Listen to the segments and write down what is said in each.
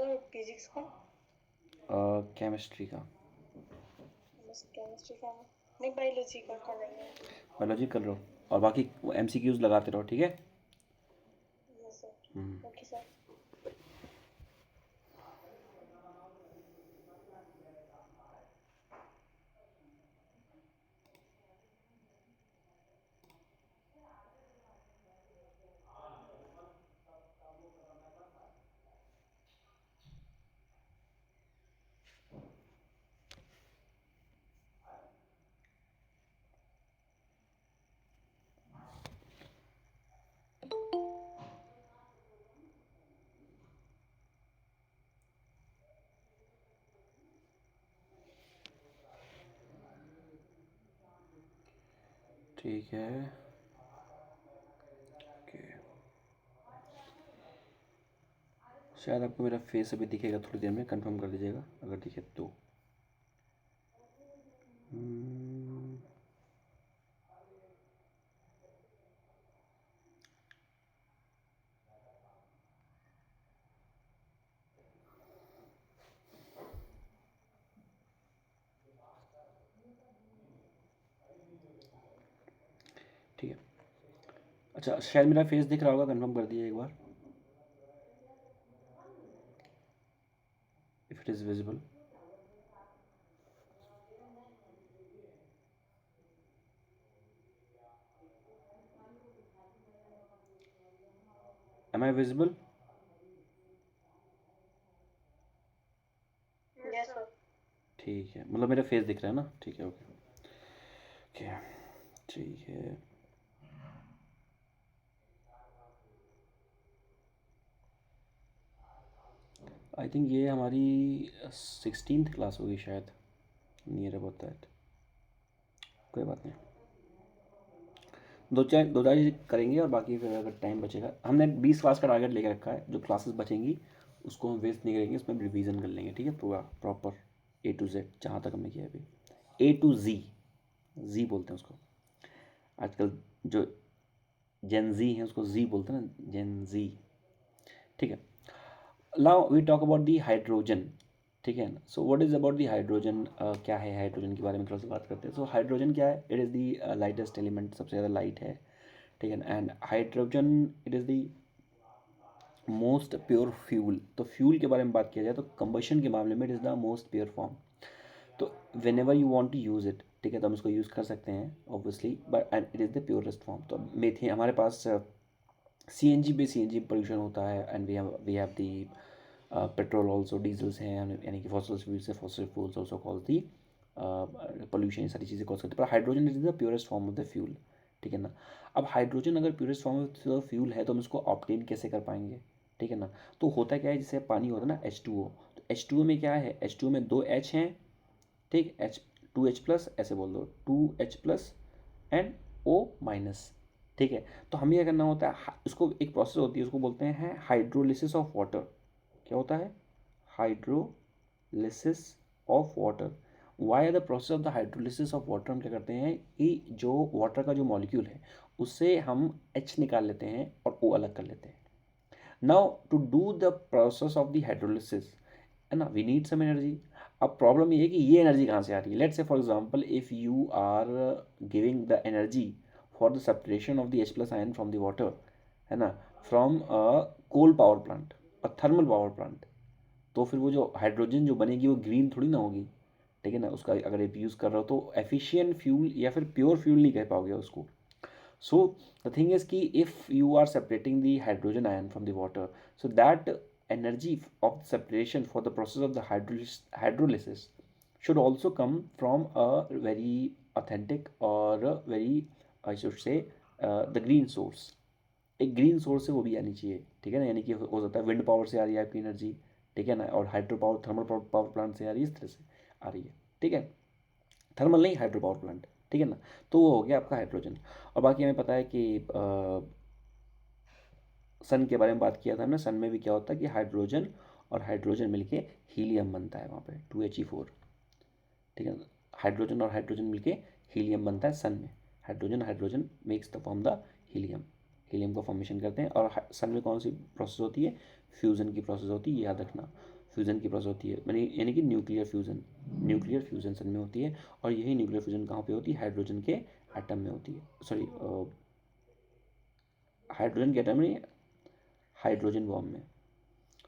Sir physics का? Chemistry का। बस केमिस्ट्री का है। नहीं, बायोलॉजी का करेंगे। बायोलॉजी कर लो और बाकी MCQs लगाते रहो, ठीक है। यस हम्म, सर। Okay sir. ठीक है। ओके, शायद आपको मेरा फेस अभी दिखेगा, थोड़ी देर में कंफर्म कर दीजिएगा अगर दिखे तो। हम्म, ठीक है। अच्छा, शायद मेरा फेस दिख रहा होगा, कंफर्म कर दीजिए एक बार if it is visible. Am I visible? Yes sir. ठीक है, मतलब मेरा फेस दिख रहा है ना, ठीक है। ओके ओके, ठीक है। आई थिंक ये हमारी 16th क्लास होगी शायद, नियर अबाउट दैट। कोई बात नहीं, दो चार चीज़ करेंगे और बाकी फिर अगर टाइम बचेगा, हमने 20 क्लास का टारगेट लेके रखा है, जो क्लासेस बचेंगी उसको हम वेस्ट नहीं करेंगे, उसमें रिवीजन कर लेंगे, ठीक है, पूरा प्रॉपर A to Z जहाँ तक हमने किया है अभी। A to Z, जी बोलते हैं उसको आजकल, जो जेन जी है उसको जी बोलते हैं ना, जेन जी। ठीक है, now we talk about the hydrogen. ठीक है ना, so what is about the hydrogen, क्या है हाइड्रोजन के बारे में थोड़ा सा बात करते हैं। सो हाइड्रोजन क्या है? It is the lightest element, सबसे ज़्यादा लाइट है, ठीक है। And hydrogen it is the most pure fuel. तो फ्यूल के बारे में बात किया जाए तो कंबशन के मामले में it is the most pure form. तो whenever you want to use it, ठीक है, तो हम इसको यूज़ कर सकते हैं obviously, but and it is the purest form. तो मेथेन हमारे पास CNG पे CNG पोल्यूशन होता है, and we have the petrol also, diesels हैं, यानी कि फॉसिल फ्यूल्स से, fossil fuels also cause the pollution, ये सारी चीज़ें कॉज करती है। पर hydrogen is the purest form of the fuel, ठीक है ना। अब हाइड्रोजन अगर purest form of the fuel है तो हम इसको ऑब्टेन कैसे कर पाएंगे, ठीक है ना। तो होता क्या है, जैसे पानी होता है ना H2O, तो H2O में क्या है, H2O में 2 H हैं, ठीक, H2H+, ऐसे बोल दो 2H+ एंड O-। ठीक है, तो हमें क्या करना होता है, उसको एक प्रोसेस होती है, उसको बोलते हैं हाइड्रोलिसिस ऑफ वाटर। क्या होता है? Hydrolysis of water. Why are the process of the hydrolysis of water? हम क्या करते हैं कि जो वाटर का जो मॉलिक्यूल है उससे हम H निकाल लेते हैं और O अलग कर लेते हैं। Now to do the process of the hydrolysis, है ना, वी नीड सम एनर्जी। अब प्रॉब्लम ये है कि ये एनर्जी कहाँ से आ रही है। Let's say for example if you are giving the energy for the separation of the H+ ion from the water, है ना, from a coal power plant, a thermal power plant, तो फिर वो जो हाइड्रोजन जो बनेगी वो ग्रीन थोड़ी ना होगी, ठीक है ना। उसका अगर आप यूज़ कर रहे हो तो एफिशिएंट फ्यूल या फिर प्योर फ्यूल नहीं कह पाओगे उसको। So the thing is कि if you are separating the hydrogen ion from the water, so that energy of separation for the process of the hydrolysis should also come from a very authentic or a very, I should say, the green source। एक green source से वो भी आनी चाहिए, ठीक है ना, यानी कि हो सकता है विंड पावर से आ रही है आपकी एनर्जी, ठीक है ना, और hydro power, thermal power plant से आ रही है, इस तरह से आ रही है, ठीक है। थर्मल नहीं, हाइड्रो पावर प्लांट, ठीक है ना। तो वो हो गया आपका हाइड्रोजन। और बाकी हमें पता है कि सन के बारे में बात किया था हमने, सन में भी क्या होता है कि हाइड्रोजन और हाइड्रोजन मिलके हीलियम बनता है वहाँ पे 2He4, ठीक है। हाइड्रोजन और हाइड्रोजन मिलके हीलियम बनता है सन में। Hydrogen hydrogen makes the form the helium, helium का फॉर्मेशन करते हैं। और सन में कौन सी प्रोसेस होती है? फ्यूज़न की प्रोसेस होती है, ये याद रखना, फ्यूज़न की प्रोसेस होती है यानी कि न्यूक्लियर फ्यूज़न सन में होती है। और यही न्यूक्लियर फ्यूज़न कहाँ पे होती है? हाइड्रोजन के एटम में होती है, सॉरी हाइड्रोजन के एटम नहीं, हाइड्रोजन बॉम्ब में।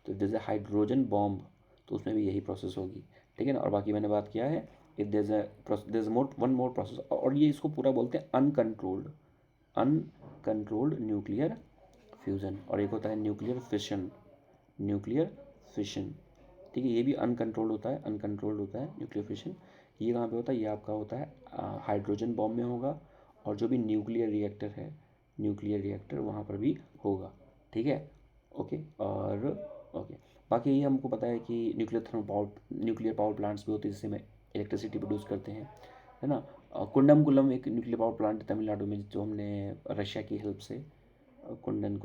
तो जैसे हाइड्रोजन बॉम्ब, तो उसमें भी यही प्रोसेस होगी, ठीक है ना। और बाकी मैंने बात किया है if there is more one more process, और ये इसको पूरा बोलते हैं अनकंट्रोल्ड न्यूक्लियर फ्यूज़न। और एक होता है न्यूक्लियर फिशन, ठीक है, ये भी अनकंट्रोल्ड होता है न्यूक्लियर फिशन। ये कहाँ पे होता है? ये आपका होता है हाइड्रोजन बॉम्ब में होगा, और जो भी न्यूक्लियर रिएक्टर वहाँ पर भी होगा, ठीक है। ओके, और ओके, बाकी ये हमको पता है कि न्यूक्लियर पावर प्लांट्स भी होते हैं जिससे में इलेक्ट्रिसिटी प्रोड्यूस करते हैं, है ना। कुंडम एक न्यूक्लियर पावर प्लांट है तमिलनाडु में, जो हमने रशिया की हेल्प से कुंडन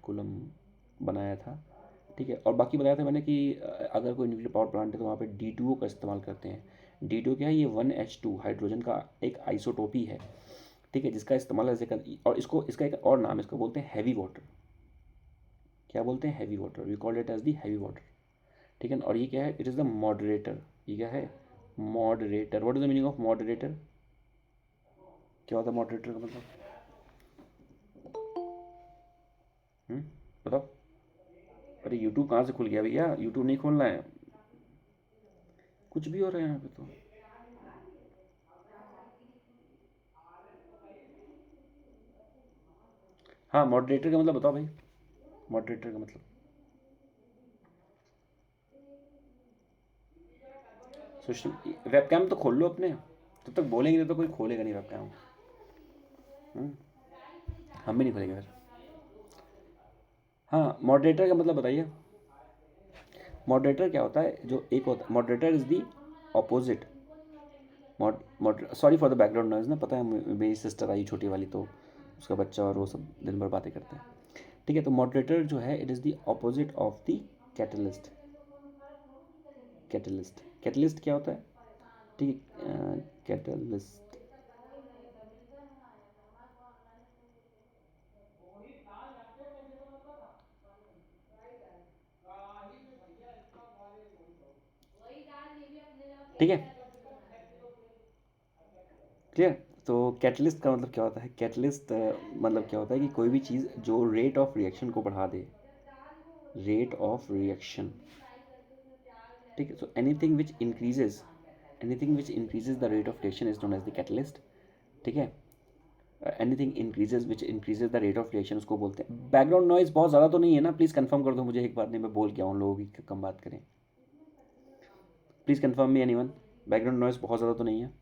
कुलम बनाया था, ठीक है। और बाकी बताया था मैंने कि अगर कोई न्यूक्लियर पावर प्लांट है तो वहाँ पे D2O का इस्तेमाल करते हैं। D2O क्या है? ये 1H2 हाइड्रोजन का एक आइसोटोपी है, ठीक है, जिसका इस्तेमाल ऐसे कर, और इसका एक और नाम है, इसको बोलते हैं हैवी वाटर। क्या बोलते हैं? Heavy water, we call it as the heavy water, ठीक है। और ये क्या है? It is the moderator. ये क्या है? Moderator. What is the meaning of moderator? क्या होता है मॉडरेटर का मतलब? हम्म, बताओ। अरे यूट्यूब कहाँ से खुल गया भैया? यूट्यूब नहीं खोलना है, कुछ भी हो रहा है यहाँ पे तो। हाँ, मॉडरेटर का मतलब बताओ भाई, मॉडरेटर का मतलब। सोशल वेबकैम तो खोल लो अपने, जब तक बोलेंगे तो कोई खोलेगा नहीं वेबकैम। हम भी नहीं खोलेंगे फिर। हाँ, मॉडरेटर का मतलब बताइए। मॉडरेटर क्या होता है? जो एक होता है moderator is the opposite. Sorry for the background noise ना, पता है मेरी सिस्टर आई छोटी वाली, तो उसका बच्चा और वो सब दिन भर बातें करते हैं, ठीक है। तो मॉडरेटर जो है it is the opposite of the catalyst. Catalyst क्या होता है? ठीक है, कैटलिस्ट, ठीक है, क्लियर। तो कैटलिस्ट का मतलब क्या होता है? कैटलिस्ट मतलब क्या होता है कि कोई भी चीज़ जो रेट ऑफ रिएक्शन को बढ़ा दे, रेट ऑफ रिएक्शन, ठीक है। So anything which increases the rate of reaction is known as the catalyst, ठीक है। Anything increases which increases the rate of reaction उसको बोलते हैं। बैकग्राउंड नॉइज बहुत ज़्यादा तो नहीं है ना? प्लीज़ कंफर्म कर दो मुझे एक बार, नहीं मैं बोल क्या हूँ, लोगों की कम बात करें। Please confirm me anyone, background noise बहुत ज़्यादा तो नहीं है?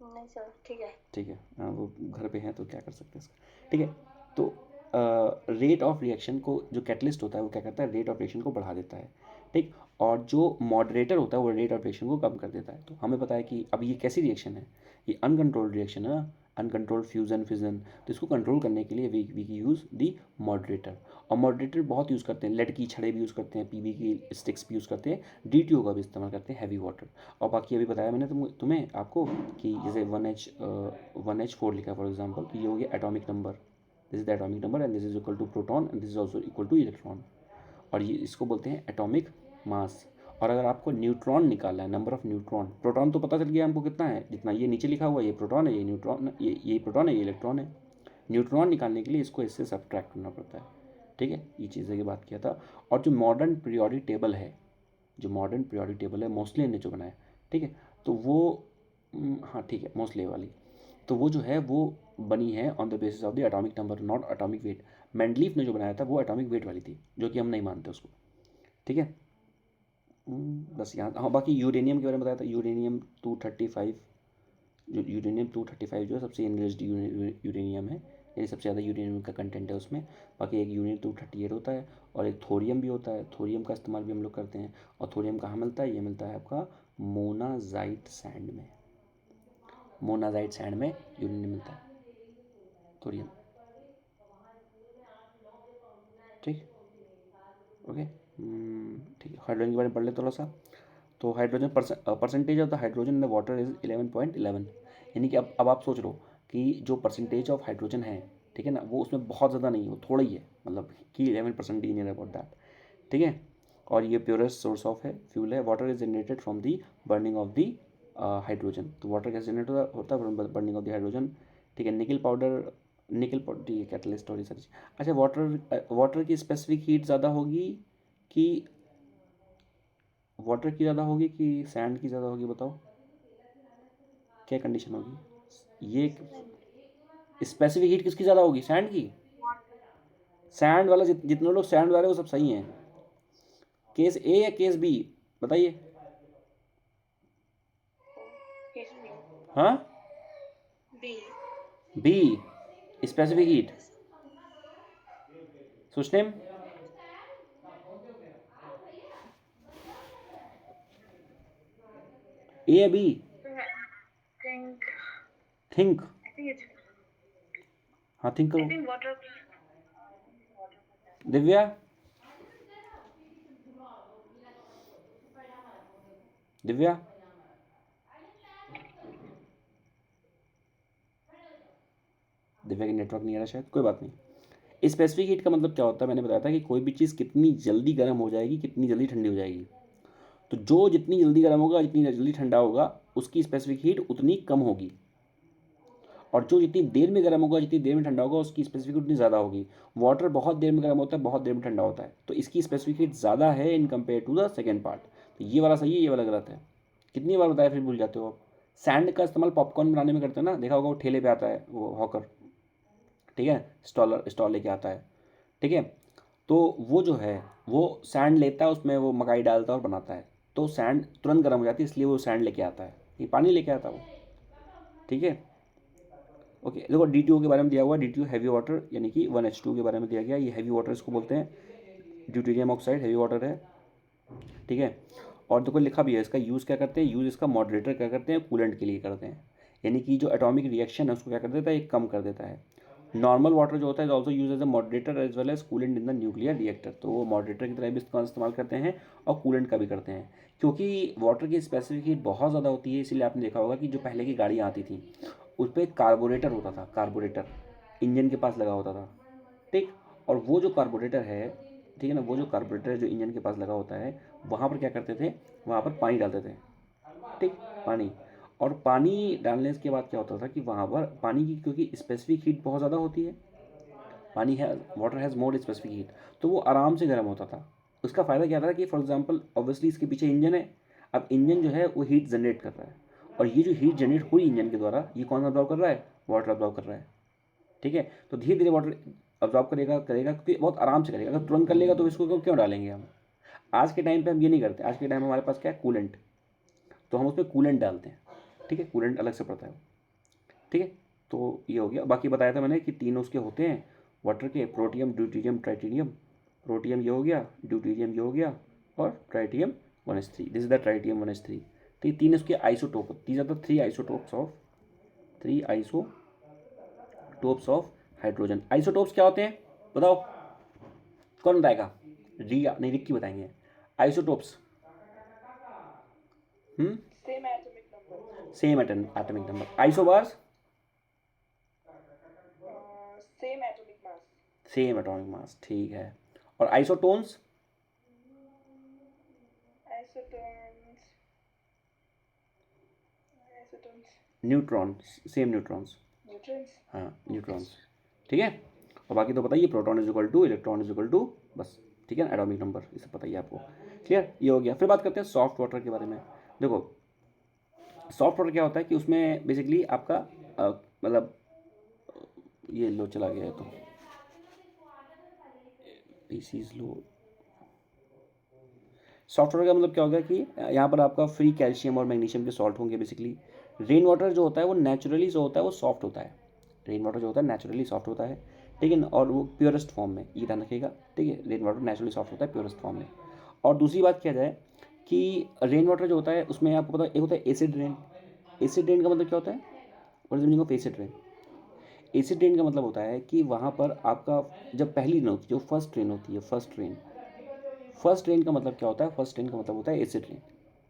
नहीं सर, ठीक है। ठीक है, हाँ, वो घर पे हैं तो क्या कर सकते हैं इसका, ठीक है। तो रेट ऑफ रिएक्शन को जो कैटलिस्ट होता है वो क्या करता है? रेट ऑफ रिएक्शन को बढ़ा देता है, ठीक। और जो मॉडरेटर होता है वो रेट ऑफ रिएक्शन को कम कर देता है। तो हमें पता है कि अब ये कैसी रिएक्शन है? ये अनकंट्रोल्ड रिएक्शन है ना, अनकंट्रोल्ड फ्यूजन फिजन। तो इसको कंट्रोल करने के लिए वी यूज़ दी मॉडरेटर। और मॉडरेटर बहुत यूज़ करते हैं, लेड की छड़े भी यूज़ करते हैं, पीवी की स्टिक्स भी यूज़ करते हैं, DTO का भी इस्तेमाल करते हैं, हैवी वाटर। और बाकी अभी बताया मैंने तुम्हें आपको कि जैसे 1H4 लिखा फॉर एग्जांपल, तो ये हो गया atomic number, this is the atomic number and this is equal to proton and this is also equal to electron. और ये इसको बोलते हैं एटॉमिक मास। और अगर आपको न्यूट्रॉन निकालना है, नंबर ऑफ न्यूट्रॉन, प्रोटॉन तो पता चल गया हमको कितना है, जितना ये नीचे लिखा हुआ है, ये प्रोटॉन है, ये न्यूट्रॉन, ये प्रोटॉन है, ये इलेक्ट्रॉन है। न्यूट्रॉन निकालने के लिए इसको इससे सब्ट्रैक्ट करना पड़ता है, ठीक है। ये चीज़ें की बात किया था। और जो मॉडर्न पीरियोडिक टेबल है, मोस्टली ने जो बनाया, ठीक है, तो वो हाँ ठीक है, मोस्टली वाली, तो वो जो है वो बनी है on the basis of the atomic number, not atomic weight. Mendeleev ने जो बनाया था वो एटॉमिक वेट वाली थी, जो कि हम नहीं मानते उसको, ठीक है। बस यहाँ, हाँ, बाकी यूरेनियम के बारे में बताया था, यूरेनियम 235, जो यूरेनियम 235 जो है सबसे एनरिच्ड यूरेनियम है, यानी सबसे ज़्यादा यूरेनियम का कंटेंट है उसमें। बाकी एक यूरेनियम 238 होता है, और एक थोरियम भी होता है, थोरियम का इस्तेमाल भी हम लोग करते हैं। और थोरियम कहाँ मिलता है? ये मिलता है आपका मोनाजाइट सैंड में, यूरेनियम मिलता है, थोरियम, ठीक, ओके। ठीक है, हाइड्रोजन के बारे में पढ़ ले थोड़ा सा। तो hydrogen percentage of the hydrogen in the water is 11.11, यानी कि अब आप सोच लो कि जो परसेंटेज ऑफ हाइड्रोजन है ठीक है ना, वो उसमें बहुत ज़्यादा नहीं है, वो थोड़ा ही है, मतलब कि 11% डी नियर अबाउट दैट, ठीक है। और ये प्योरेस्ट सोर्स ऑफ है फ्यूल है। Water is generated from the burning of the hydrogen, तो वाटर कैसे जनरेट होता है from burning of the hydrogen, ठीक है। निकल पाउडर ठीक है, कैटलिस्ट और ये सारी। अच्छा, वाटर की स्पेसिफिक हीट ज़्यादा होगी कि वाटर की ज़्यादा होगी कि सैंड की ज़्यादा होगी, बताओ क्या कंडीशन होगी। ये स्पेसिफिक हीट किसकी ज़्यादा होगी, सैंड की। सैंड वाला जितने लोग सैंड वाले वो सब सही हैं। केस ए या केस बी बताइए। हाँ, बी। B specific heat. सुस्नेम ए या B, think think. I think it's हाँ थिंक I करो। think water. दिव्या, दिव्या दिव्या की नेटवर्क नहीं आ रहा शायद, कोई बात नहीं। स्पेसिफिक हीट का मतलब क्या होता है, मैंने बताया था कि कोई भी चीज़ कितनी जल्दी गर्म हो जाएगी, कितनी जल्दी ठंडी हो जाएगी। तो जो जितनी जल्दी गर्म होगा, जितनी जल्दी ठंडा होगा, उसकी स्पेसिफिक हीट उतनी कम होगी। और जो जितनी देर में गर्म होगा, जितनी देर में ठंडा होगा, उसकी स्पेसिफिक हीट उतनी ज़्यादा होगी। वाटर बहुत देर में गर्म होता है, बहुत देर में ठंडा होता है, तो इसकी स्पेसिफिक हीट ज़्यादा है in compare to the second part. तो ये वाला सही है, ये वाला गलत है। कितनी बार बताया फिर भूल जाते हो आप। सैंड का इस्तेमाल पॉपकॉर्न बनाने में करते हैं ना, देखा होगा वो ठेले पे आता है वो हॉकर, ठीक है, स्टॉल लेके आता है, ठीक है। तो वो जो है वो सैंड लेता है, उसमें वो मकाई डालता है और बनाता है, तो सैंड तुरंत गर्म हो जाती है, इसलिए वो सैंड लेके आता है, ये पानी लेके आता है वो, ठीक है। ओके, देखो DTO के बारे में दिया हुआ, DTO हैवी वाटर यानी कि 1H2 के बारे में दिया गया। ये हैवी वाटर इसको बोलते हैं, ड्यूटेरियम ऑक्साइड हैवी वाटर है, ठीक है। और देखो लिखा भी है, इसका यूज़ क्या करते हैं, यूज़ इसका मॉडरेटर क्या करते हैं, कूलेंट के लिए करते हैं, यानी कि जो एटॉमिक रिएक्शन है उसको क्या कर देता है, ये कम कर देता है। नॉर्मल वाटर जो होता है also use as a moderator as well as coolant in the nuclear reactor, तो वो मॉडरेटर की तरह भी इसका इस्तेमाल करते हैं और कूलेंट का भी करते हैं। क्योंकि वाटर की स्पेसिफिक हीट बहुत ज़्यादा होती है, इसीलिए आपने देखा होगा कि जो पहले की गाड़ियाँ आती थी उस पर कार्बोरेटर होता था, कार्बोरेटर इंजन के पास लगा होता था, ठीक। और वो जो कार्बोरेटर है, ठीक है ना, वो जो कार्बोरेटर जो इंजन के पास लगा होता है, वहाँ पर क्या करते थे, वहाँ पर पानी डालते थे, ठीक, पानी। और पानी डालने के बाद क्या होता था कि वहाँ पर पानी की क्योंकि स्पेसिफिक हीट बहुत ज़्यादा होती है, पानी है, water has more specific heat, तो वो आराम से गर्म होता था। उसका फ़ायदा क्या था कि फॉर एग्जांपल ऑब्वियसली इसके पीछे इंजन है, अब इंजन जो है वो हीट जनरेट कर रहा है, और ये जो हीट जनरेट हुई इंजन के द्वारा, ये कौन अब्जॉर्व कर रहा है, वाटर अब्जॉर्व कर रहा है, ठीक है। तो धीरे धीरे वाटर अब्जॉर्व करेगा करेगा क्योंकि बहुत आराम से करेगा, अगर तुरंत कर लेगा तो इसको क्यों डालेंगे हम। आज के टाइम पे हम ये नहीं करते, आज के टाइम में हमारे पास क्या है, कूलेंट, तो हम उसमें कूलेंट डालते हैं, ठीक है, कूलेंट अलग से पड़ता है, ठीक है। तो ये हो गया, बाकी बताया था मैंने कि तीन उसके होते हैं वाटर के, प्रोटियम ड्यूटीरियम ट्राइटीरियम। प्रोटियम ये हो गया, ड्यूटीरियम ये हो गया, और tritium 1s3, this is the tritium 1s3। तो ये तीन उसके isotope, these are the three isotopes of hydrogen. Isotopes क्या होते हैं बताओ, कौन बताएगा, रिया नहीं रिक्की बताएंगे। Isotopes Same atomic number. Same atomic number. Isobars Same atomic mass. Same atomic mass, ठीक है। और isotones, Isotons. Isotons. Neutrons, same neutrons, Neutrons. हाँ न्यूट्रॉन्स, ठीक है। और बाकी तो बताइए, proton is equal to electron is equal to, बस, ठीक है, एटॉमिक नंबर ये सब बताइए आपको, क्लियर, ये हो गया। फिर बात करते हैं सॉफ्ट वाटर के बारे में। देखो सॉफ्ट वाटर क्या होता है कि उसमें बेसिकली आपका मतलब ये लो चला गया है, तो पीसी लो। सॉफ्ट वाटर का मतलब क्या होगा कि यहाँ पर आपका फ्री कैल्शियम और मैग्नीशियम के सॉल्ट होंगे बेसिकली। रेन वाटर जो होता है वो नेचुरली जो होता है वो सॉफ्ट होता है, रेन वाटर जो होता है नेचुरली सॉफ्ट होता है, ठीक है ना, और वो प्योरेस्ट फॉर्म में, ये ध्यान रखिएगा, ठीक है, रेन वाटर नेचुरली सॉफ्ट होता है प्योरेस्ट फॉर्म में। और दूसरी बात क्या जाए कि रेन वाटर जो होता है उसमें आपको पता है एक होता है एसिड रेन। एसिड रेन का मतलब क्या होता है, what is meaning of acid rain. Acid rain का मतलब होता है कि वहाँ पर आपका जब पहली रेन होती है, जो फर्स्ट रेन होती है, फर्स्ट रेन का मतलब क्या होता है, फर्स्ट रेन का मतलब होता है एसिड रेन,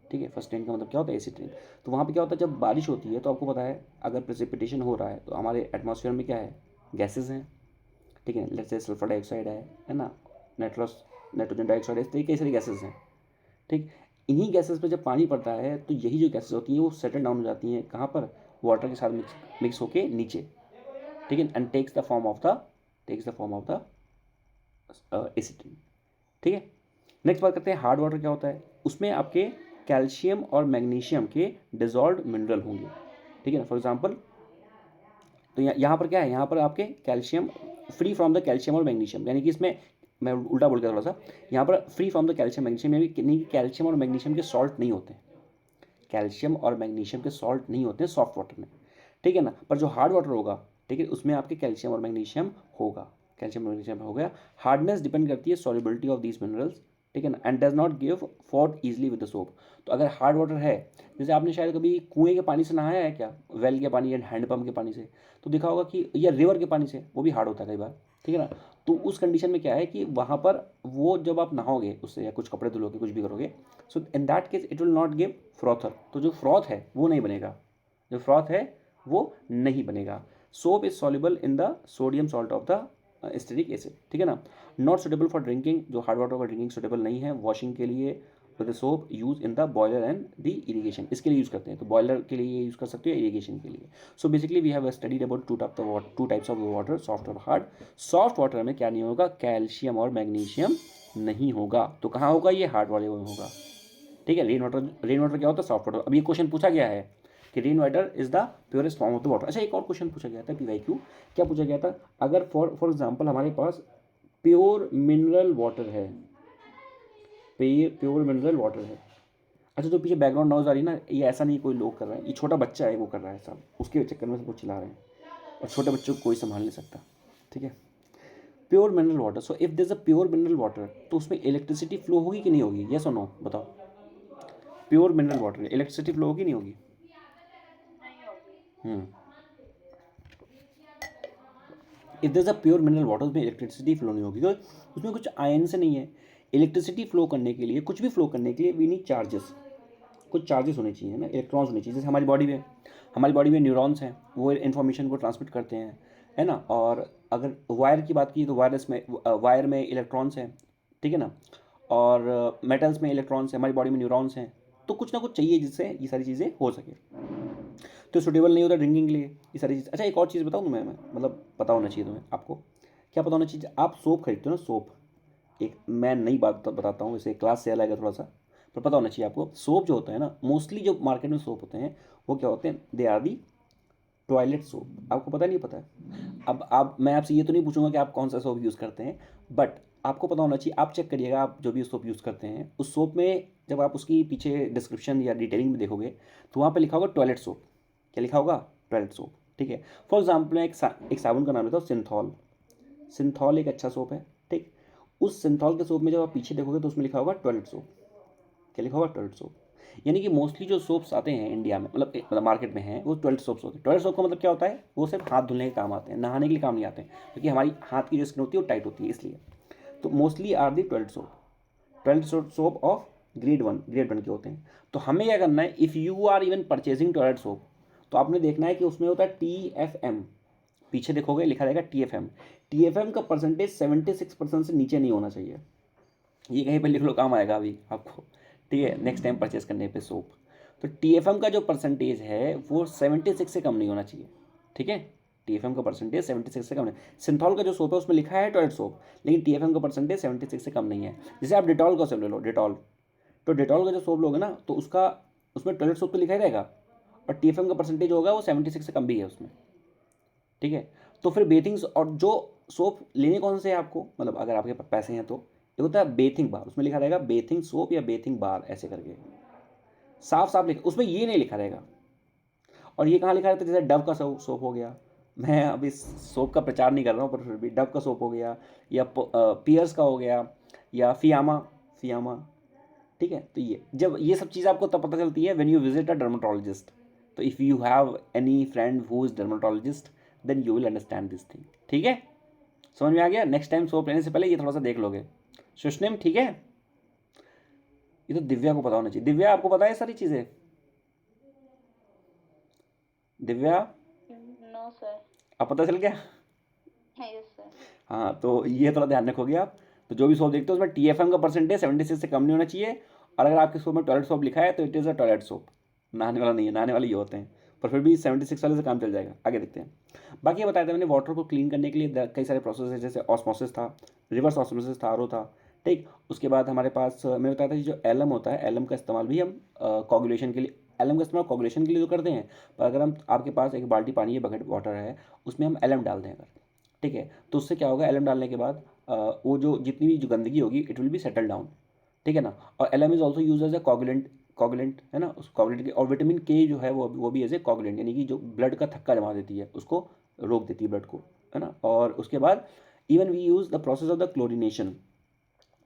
ठीक है। फर्स्ट रेन का मतलब क्या होता है, एसिड रेन। तो वहाँ पे क्या होता है, जब बारिश होती है तो आपको पता है अगर प्रेसिपिटेशन हो रहा है तो हमारे एटमॉस्फेयर में क्या है, गैसेज हैं, ठीक है, लेट्स से सल्फर डाइऑक्साइड है ना, नाइट्रोजन डाइऑक्साइड है, इस तरीके कई सारी गैसेज हैं, ठीक। इन्हीं गैसेस पे जब पानी पड़ता है तो यही जो गैसेस होती हैं वो सेटल डाउन हो जाती हैं कहाँ पर, वाटर के साथ मिक्स होके नीचे, ठीक है, and takes the form of the acid, ठीक है। नेक्स्ट बात करते हैं हार्ड वाटर क्या होता है। उसमें आपके कैल्शियम और मैग्नीशियम के डिजॉल्व मिनरल होंगे, ठीक है ना। फॉर एग्जांपल तो यहाँ पर क्या है, यहाँ पर आपके calcium free from the calcium और मैग्नीशियम, यानी कि इसमें मैं उल्टा बोल गया थोड़ा सा, यहाँ पर free from the calcium magnesium, यानी कि कैल्शियम और मैग्नीशियम के सॉल्ट नहीं होते, कैल्शियम और मैग्नीशियम के सॉल्ट नहीं होते सॉफ्ट वाटर में, ठीक है ना। पर जो हार्ड वाटर होगा, ठीक है, उसमें आपके कैल्शियम और मैग्नीशियम होगा, कैल्शियम और मैग्नीशियम हो गया। हार्डनेस डिपेंड करती है सॉल्युबिलिटी ऑफ दीज मिनरल्स, ठीक है ना, and does not give fought easily with the soap. तो अगर हार्ड वाटर है, जैसे आपने शायद कभी कुएं के पानी से नहाया है क्या, वेल के पानी या हैंडपम्प के पानी से, तो देखा होगा कि या रिवर के पानी से, वो भी हार्ड होता है कई बार, ठीक है ना। तो उस कंडीशन में क्या है कि वहाँ पर वो जब आप नहाओगे उससे या कुछ कपड़े धुलोगे कुछ भी करोगे, so in that case it will not give frother, तो जो फ्रॉथ है वो नहीं बनेगा, जो फ्रॉथ है वो नहीं बनेगा। Soap is soluble in the sodium salt of the asterisk acid, ठीक है ना। नॉट सुटेबल फॉर ड्रिंकिंग, जो हार्ड वाटर का ड्रिंकिंग सुटेबल नहीं है। वॉशिंग के लिए with soap use in the boiler and the irrigation, इसके लिए यूज़ करते हैं, तो बॉयलर के लिए यूज़ कर सकते हो, इरीगेशन के लिए। So basically we have studied about two types of water, soft और हार्ड। सॉफ्ट वाटर में क्या नहीं होगा, कैल्शियम और मैग्नीशियम नहीं होगा, तो कहाँ होगा, ये हार्ड वाले में होगा, ठीक है। रेन वाटर क्या होता है, सॉफ्ट वाटर। अब ये क्वेश्चन पूछा गया है कि rain water is the purest form of the water. अच्छा, एक और क्वेश्चन पूछा गया था PYQ, क्या पूछा गया था, अगर फॉर एग्जांपल हमारे पास प्योर मिनरल वाटर है, प्योर मिनरल वाटर है। अच्छा, जो पीछे बैकग्राउंड नॉइज आ रही है ना, ये ऐसा नहीं कोई लोग कर रहे हैं, ये छोटा बच्चा है वो कर रहा है सब, उसके चक्कर में सब कुछ चिल्ला रहे हैं, और छोटे बच्चों को कोई संभाल नहीं सकता, ठीक है। Pure mineral water, so if this a pure mineral water, तो उसमें इलेक्ट्रिसिटी फ्लो होगी कि नहीं होगी, यस और नो बताओ। Pure mineral water electricity flow होगी नहीं होगी। नहीं होगी। If this a pure mineral water, उसमें इलेक्ट्रिसिटी फ्लो नहीं होगी, तो उसमें कुछ आयन से नहीं है। इलेक्ट्रिसिटी फ्लो करने के लिए, कुछ भी फ्लो करने के लिए वी नीड चार्जेस, कुछ चार्जेस होने चाहिए ना, इलेक्ट्रॉन्स होने चाहिए। जैसे हमारी बॉडी में न्यूरॉन्स हैं, वो इन्फॉर्मेशन को ट्रांसमिट करते हैं, है ना। और अगर वायर की बात की तो वायर में इलेक्ट्रॉन्स हैं, ठीक है ना। और मेटल्स में इलेक्ट्रॉन्स हैं, हमारी बॉडी में न्यूरॉन्स हैं, तो कुछ ना कुछ चाहिए जिससे ये सारी चीज़ें हो सके, तो सूटेबल नहीं होता ड्रिंकिंग के लिए ये सारी चीज़। अच्छा, एक और चीज़ बताऊँ तुम्हें, मैं मतलब पता होना चाहिए तुम्हें, आपको क्या पता होना चाहिए, आप सोप खरीदते हो ना, सोप, एक मैं नई बात बताता हूँ, इसे क्लास से अलग है थोड़ा सा, पर पता होना चाहिए आपको। सोप जो होता है ना, मोस्टली जो मार्केट में सोप होते हैं वो क्या होते हैं, they are the toilet soap. आपको पता नहीं पता है। अब आप, मैं आपसे ये तो नहीं पूछूंगा कि आप कौन सा सोप यूज़ करते हैं, बट आपको पता होना चाहिए। आप चेक करिएगा, आप जो भी सोप यूज़ करते हैं उस सोप में जब आप उसकी पीछे डिस्क्रिप्शन या डिटेलिंग में देखोगे तो वहाँ पे लिखा होगा टॉयलेट सोप। क्या लिखा होगा, टॉयलेट सोप, ठीक है। फॉर एग्जाम्पल मैं एक साबुन का नाम लेता हूँ, सिंथॉल। सिंथॉल एक अच्छा सोप है, ठीक। उस सिंथॉल के सोप में जब आप पीछे देखोगे तो उसमें लिखा होगा टॉयलेट सोप। क्या लिखा होगा, टॉयलेट सोप। यानी कि मोस्टली जो सोप्स आते हैं इंडिया में, मतलब मार्केट में हैं, वो टॉयलेट सोप्स होते हैं। टॉयलेट सोप का मतलब क्या होता है, वो सिर्फ हाथ धुलने के काम आते हैं, नहाने के लिए काम नहीं आते हैं, क्योंकि हमारी हाथ की जो स्किन होती है वो टाइट होती है, इसलिए। तो mostly are the toilet soap, toilet soap of grade one के होते हैं। तो हमें क्या करना है, if you are even purchasing toilet soap, तो आपने देखना है कि उसमें होता है TFM। पीछे देखोगे लिखा रहेगा TFM। TFM का परसेंटेज 76% से नीचे नहीं होना चाहिए। ये कहीं पर लिख लो, काम आएगा अभी आपको, ठीक है, नेक्स्ट टाइम परचेस करने पे सोप। तो TFM का जो परसेंटेज है वो 76 से कम नहीं होना चाहिए, ठीक है। TFM का परसेंटेज 76 से कम नहीं। सिंथॉल का जो सोप है उसमें लिखा है टॉयलेट सोप, लेकिन TFM का परसेंटेज 76 से कम नहीं है। जैसे आप डिटॉल का सोप ले लो, डिटॉल, तो डिटॉल का जो सोप लोगे ना, तो उसका उसमें टॉयलेट सोप तो लिखा ही रहेगा, और TFM का परसेंटेज होगा वो 76 से कम भी है उसमें, ठीक है। तो फिर बेथिंग, और जो सोप लेने कौन से है आपको, मतलब अगर आपके पास पैसे हैं तो, एक होता है बेथिंग बार, उसमें लिखा रहेगा बेथिंग सोप या बेथिंग बार ऐसे करके, साफ साफ लिखा, उसमें ये नहीं लिखा रहेगा। और ये कहाँ लिखा रहता है, जैसे डव का सोप हो गया, मैं अभी सोप का प्रचार नहीं कर रहा हूँ, पर फिर भी डव का सोप हो गया, या पियर्स का हो गया, या फियामा फियामा, ठीक है। तो ये जब ये सब चीज़ आपको तब पता चलती है when you visit a dermatologist. तो if you have any friend who is dermatologist, then you will understand this thing, ठीक है। समझ में आ गया। नेक्स्ट टाइम सोप लेने से पहले ये थोड़ा सा देख लोगे। सुष्निम, ठीक है। ये तो दिव्या को पता होना चाहिए। दिव्या, आपको पता है सारी चीज़ें, दिव्या, नो सर। अब पता चल गया। Yes sir. हाँ, तो ये थोड़ा ध्यान रखोगे आप। तो जो भी सोप देखते हो उसमें TFM का परसेंटेज 76 से कम नहीं होना चाहिए, और अगर आपके सोप में टॉयलेट सोप लिखा है तो it is a toilet soap, नहाने वाला नहीं है, नहाने वाले ये होते हैं, पर फिर भी 76 वाले से काम चल जाएगा। आगे देखते हैं। बाकी ये बताया था मैंने, वाटर को क्लीन करने के लिए कई सारे प्रोसेस है, जैसे ऑस्मोसिस था, रिवर्स ऑस्मोसिस था, RO था, ठीक। उसके बाद हमारे पास मैंने बताया था जो एलम होता है, एलम का इस्तेमाल भी हम कोगुलेशन के लिए, एलम का इस्तेमाल कोगुलेशन के लिए तो करते हैं, पर अगर हम आपके पास एक बाल्टी पानी है, बकेट वाटर है, उसमें हम एलम डाल दें अगर, ठीक है, तो उससे क्या होगा, एलम डालने के बाद वो जो जितनी भी जो गंदगी होगी it will be settle down, ठीक है ना। और alum is also use as a coagulant, coagulant है ना, उस कोगुलेंट के, और विटामिन के जो है वो भी एज ए कोगुलेंट, यानी कि जो ब्लड का थक्का जमा देती है उसको रोक देती है ब्लड को, है ना। और उसके बाद even we use the process of the chlorination,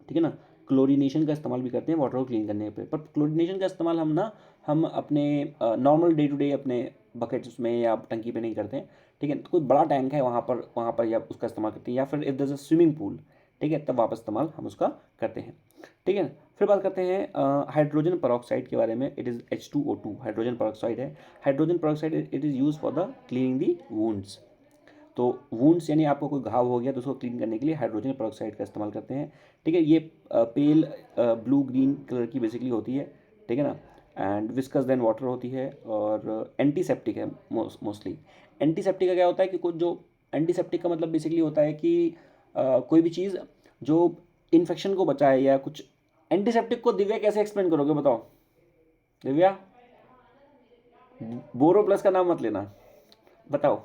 ठीक है ना, क्लोरीनेशन का इस्तेमाल भी करते हैं वाटर को क्लीन करने पे, पर क्लोरीनेशन का इस्तेमाल हम अपने नॉर्मल डे टू डे अपने बकेट्स में या टंकी पे नहीं करते हैं, ठीक है। तो कोई बड़ा टैंक है वहाँ पर या उसका इस्तेमाल करते हैं, या फिर if there is a swimming pool, ठीक है, तब वापस इस्तेमाल हम उसका करते हैं, ठीक है। फिर बात करते हैं हाइड्रोजन पेरोक्साइड के बारे में। It is H2O2 hydrogen peroxide है। Hydrogen peroxide it is use for the cleaning the wounds. तो वुंड्स यानी आपको कोई घाव हो गया तो उसको क्लीन करने के लिए हाइड्रोजन पेरोक्साइड का इस्तेमाल करते हैं, ठीक है। ये पेल ब्लू ग्रीन कलर की बेसिकली होती है, ठीक है ना, एंड विस्कस देन वाटर होती है, और एंटीसेप्टिक है मोस्टली। एंटीसेप्टिक का क्या होता है कि कुछ जो, एंटीसेप्टिक का मतलब बेसिकली होता है कि कोई भी चीज़ जो इन्फेक्शन को बचाए या कुछ। एंटीसेप्टिक को दिव्या कैसे एक्सप्लेन करोगे बताओ दिव्या, बोरो प्लस का नाम मत लेना, बताओ।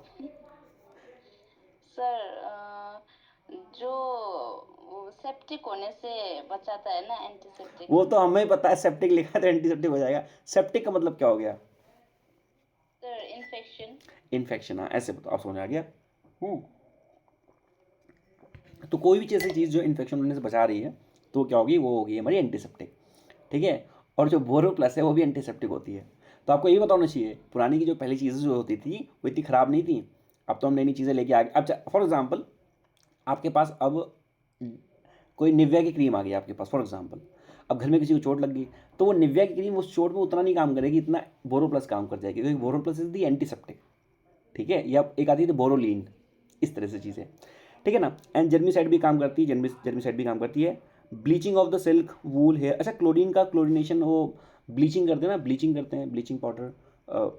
सर जो सेप्टिक होने से बचाता है ना एंटीसेप्टिक। वो तो हमें पता है, सेप्टिक लिखा है तो एंटीसेप्टिक हो जाएगा। सेप्टिक का मतलब क्या हो गया? Sir infection. इन्फेक्शन, हाँ ऐसे बताओ, समझ आ गया। तो कोई भी ऐसी चीज़ जो इन्फेक्शन होने से बचा रही है तो क्या होगी, वो होगी हमारी एंटीसेप्टिक, ठीक है। और जो बोरो प्लस है वो भी एंटीसेप्टिक होती है। तो आपको ये बताना चाहिए, पुरानी की जो पहली चीज़ें जो होती थी वो इतनी ख़राब नहीं थी, अब तो हम नई नई चीज़ें लेके आ गए। अब फॉर एग्जाम्पल आपके पास अब कोई निव्या की क्रीम आ गई आपके पास फॉर एग्जांपल, अब घर में किसी को चोट लग गई तो वो निव्या की क्रीम उस चोट में उतना नहीं काम करेगी, इतना बोरो प्लस काम कर जाएगी, क्योंकि बोरो प्लस इज दी एंटीसेप्टिक, ठीक है। या एक आती है तो बोरोलीन, इस तरह से चीज़ें, ठीक है ना। एंड जर्मीसाइड भी काम करती है, जर्मीसाइड भी काम करती है। Bleaching of the silk wool hair, अच्छा क्लोरीन का क्लोरीनेशन, वो ब्लीचिंग करते हैं ना, ब्लीचिंग करते हैं, ब्लीचिंग पाउडर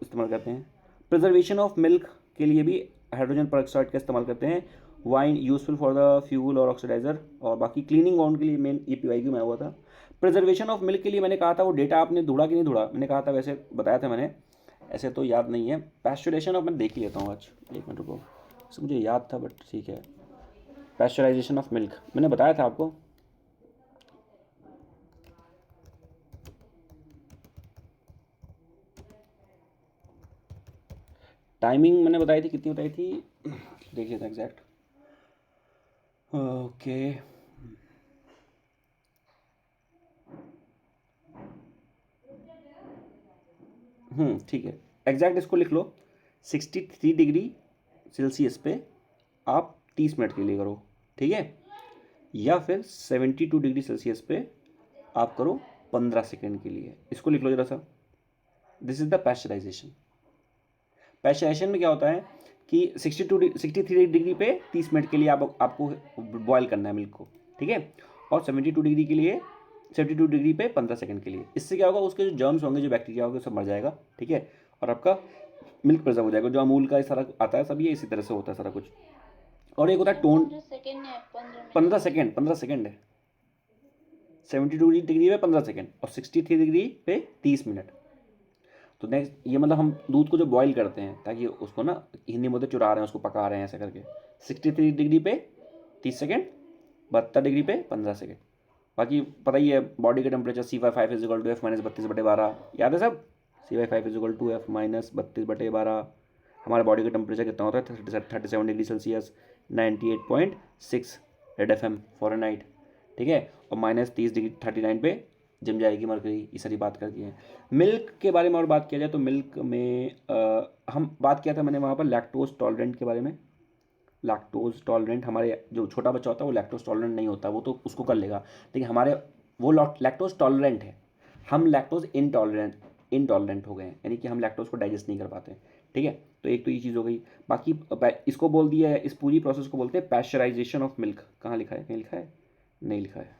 इस्तेमाल करते हैं। प्रिजर्वेशन ऑफ मिल्क के लिए भी हाइड्रोजन पेरोक्साइड का इस्तेमाल करते हैं। Wine useful for the fuel और ऑक्सीडाइजर, और बाकी क्लीनिंग वाउंड के लिए मेन ये PYQ में हुआ था। प्रिजर्वेशन ऑफ मिल्क के लिए मैंने कहा था, वो डेटा आपने ढूंढा कि नहीं ढूंढा, मैंने कहा था वैसे बताया था मैंने, ऐसे तो याद नहीं है। पैस्चुरेशन ऑफ, मैं देख लेता हूँ आज, एक मिनट रुको, वैसे मुझे याद था बट ठीक है। पैस्चराइजेशन ऑफ मिल्क मैंने बताया था आपको, टाइमिंग मैंने बताई थी, कितनी बताई थी देखिए था एग्जैक्ट, ओके। ठीक है, एग्जैक्ट इसको लिख लो। 63 डिग्री सेल्सियस पे आप 30 मिनट के लिए करो, ठीक है, या फिर 72 डिग्री सेल्सियस पे आप करो 15 सेकेंड के लिए। इसको लिख लो जरा सा, this is the pasteurisation. Pasteurisation में क्या होता है कि 63 डिग्री पे 30 मिनट के लिए आपको बॉयल करना है मिल्क को, ठीक है, और 72 डिग्री के लिए 72 डिग्री पे 15 सेकंड के लिए। इससे क्या होगा, उसके जो जर्म्स होंगे, जो बैक्टीरिया होंगे, सब मर जाएगा, ठीक है, और आपका मिल्क प्रिजर्व हो जाएगा। जो अमूल का सारा आता है सब ये इसी तरह से होता है सारा कुछ। और एक होता है टोन, 15 सेकेंड है 15 सेकेंड है, 72 डिग्री पे 15 सेकेंड और 63 डिग्री पे 30 मिनट। तो नेक्स्ट ये मतलब हम दूध को जो बॉईल करते हैं, ताकि उसको ना, हिंदी में बोलते चुरा रहे हैं, उसको पका रहे हैं ऐसे करके, 63 डिग्री पे 30 सेकेंड, 72 डिग्री पे 15 सेकेंड। बाकी पता ही है बॉडी का temperature C/5 is equal to F minus 32/12, याद है सब, C/5 is equal to F minus 32/12। हमारे बॉडी का टेम्परेचर कितना होता है, 37 डिग्री सेल्सियस, 98.6 रेड FM फ़ारेनहाइट, ठीक है, और माइनस 30 डिग्री 39 पे जम जाएगी मरकरी। ये सारी बात करती है। मिल्क के बारे में और बात किया जाए तो मिल्क में हम बात किया था मैंने वहाँ पर लैक्टोज टॉलरेंट के बारे में। लैक्टोज टॉलरेंट, हमारे जो छोटा बच्चा होता है वो लैक्टोज टॉलरेंट नहीं होता, वो तो उसको कर लेगा, लेकिन हमारे वो लैक्टोज टॉलरेंट है, हम लैक्टोज इनटॉलरेंट हो गए हैं, यानी कि हम लैक्टोज को डाइजेस्ट नहीं कर पाते, ठीक है। तो तो एक तो ये चीज़ हो गई। बाकी इसको बोल दिया है, इस पूरी प्रोसेस को बोलते हैं पैस्चराइजेशन ऑफ मिल्क। कहाँ लिखा है, कहीं लिखा है, नहीं लिखा है,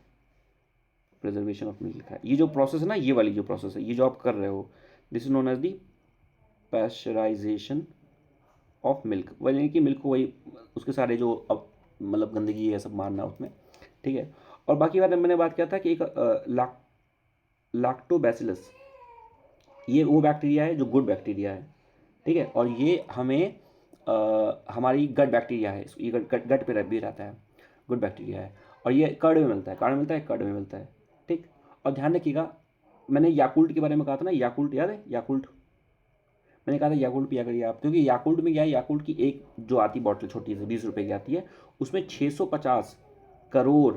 प्रिजर्वेशन ऑफ मिल्क लिखा है। ये जो प्रोसेस है ना, ये वाली जो प्रोसेस है, ये जो आप कर रहे हो, this is known as the pasteurisation of milk. यानी कि मिल्क को वही उसके सारे जो अब मतलब गंदगी है सब मारना उसमें, ठीक है। और बाकी बात मैंने बात किया था कि एक लैक्टोबैसिलस, ये वो बैक्टीरिया है जो गुड बैक्टीरिया है, ठीक है। और ये हमें हमारी गट बैक्टीरिया है, ये गट पे भी रहता है, गुड बैक्टीरिया है। और ये कर्ड में मिलता है, कहाँ में मिलता है, कर्ड में मिलता है, ठीक। और ध्यान रखिएगा, मैंने याकुल्ट के बारे में कहा था ना, याकुल्ट याद है, याकुल्ट मैंने कहा था याकुल्ट पिया करिए आप, क्योंकि याकुल्ट में क्या है, याकुल्ट की एक जो आती बॉटल छोटी सी 20 रुपये की आती है, उसमें 650 करोड़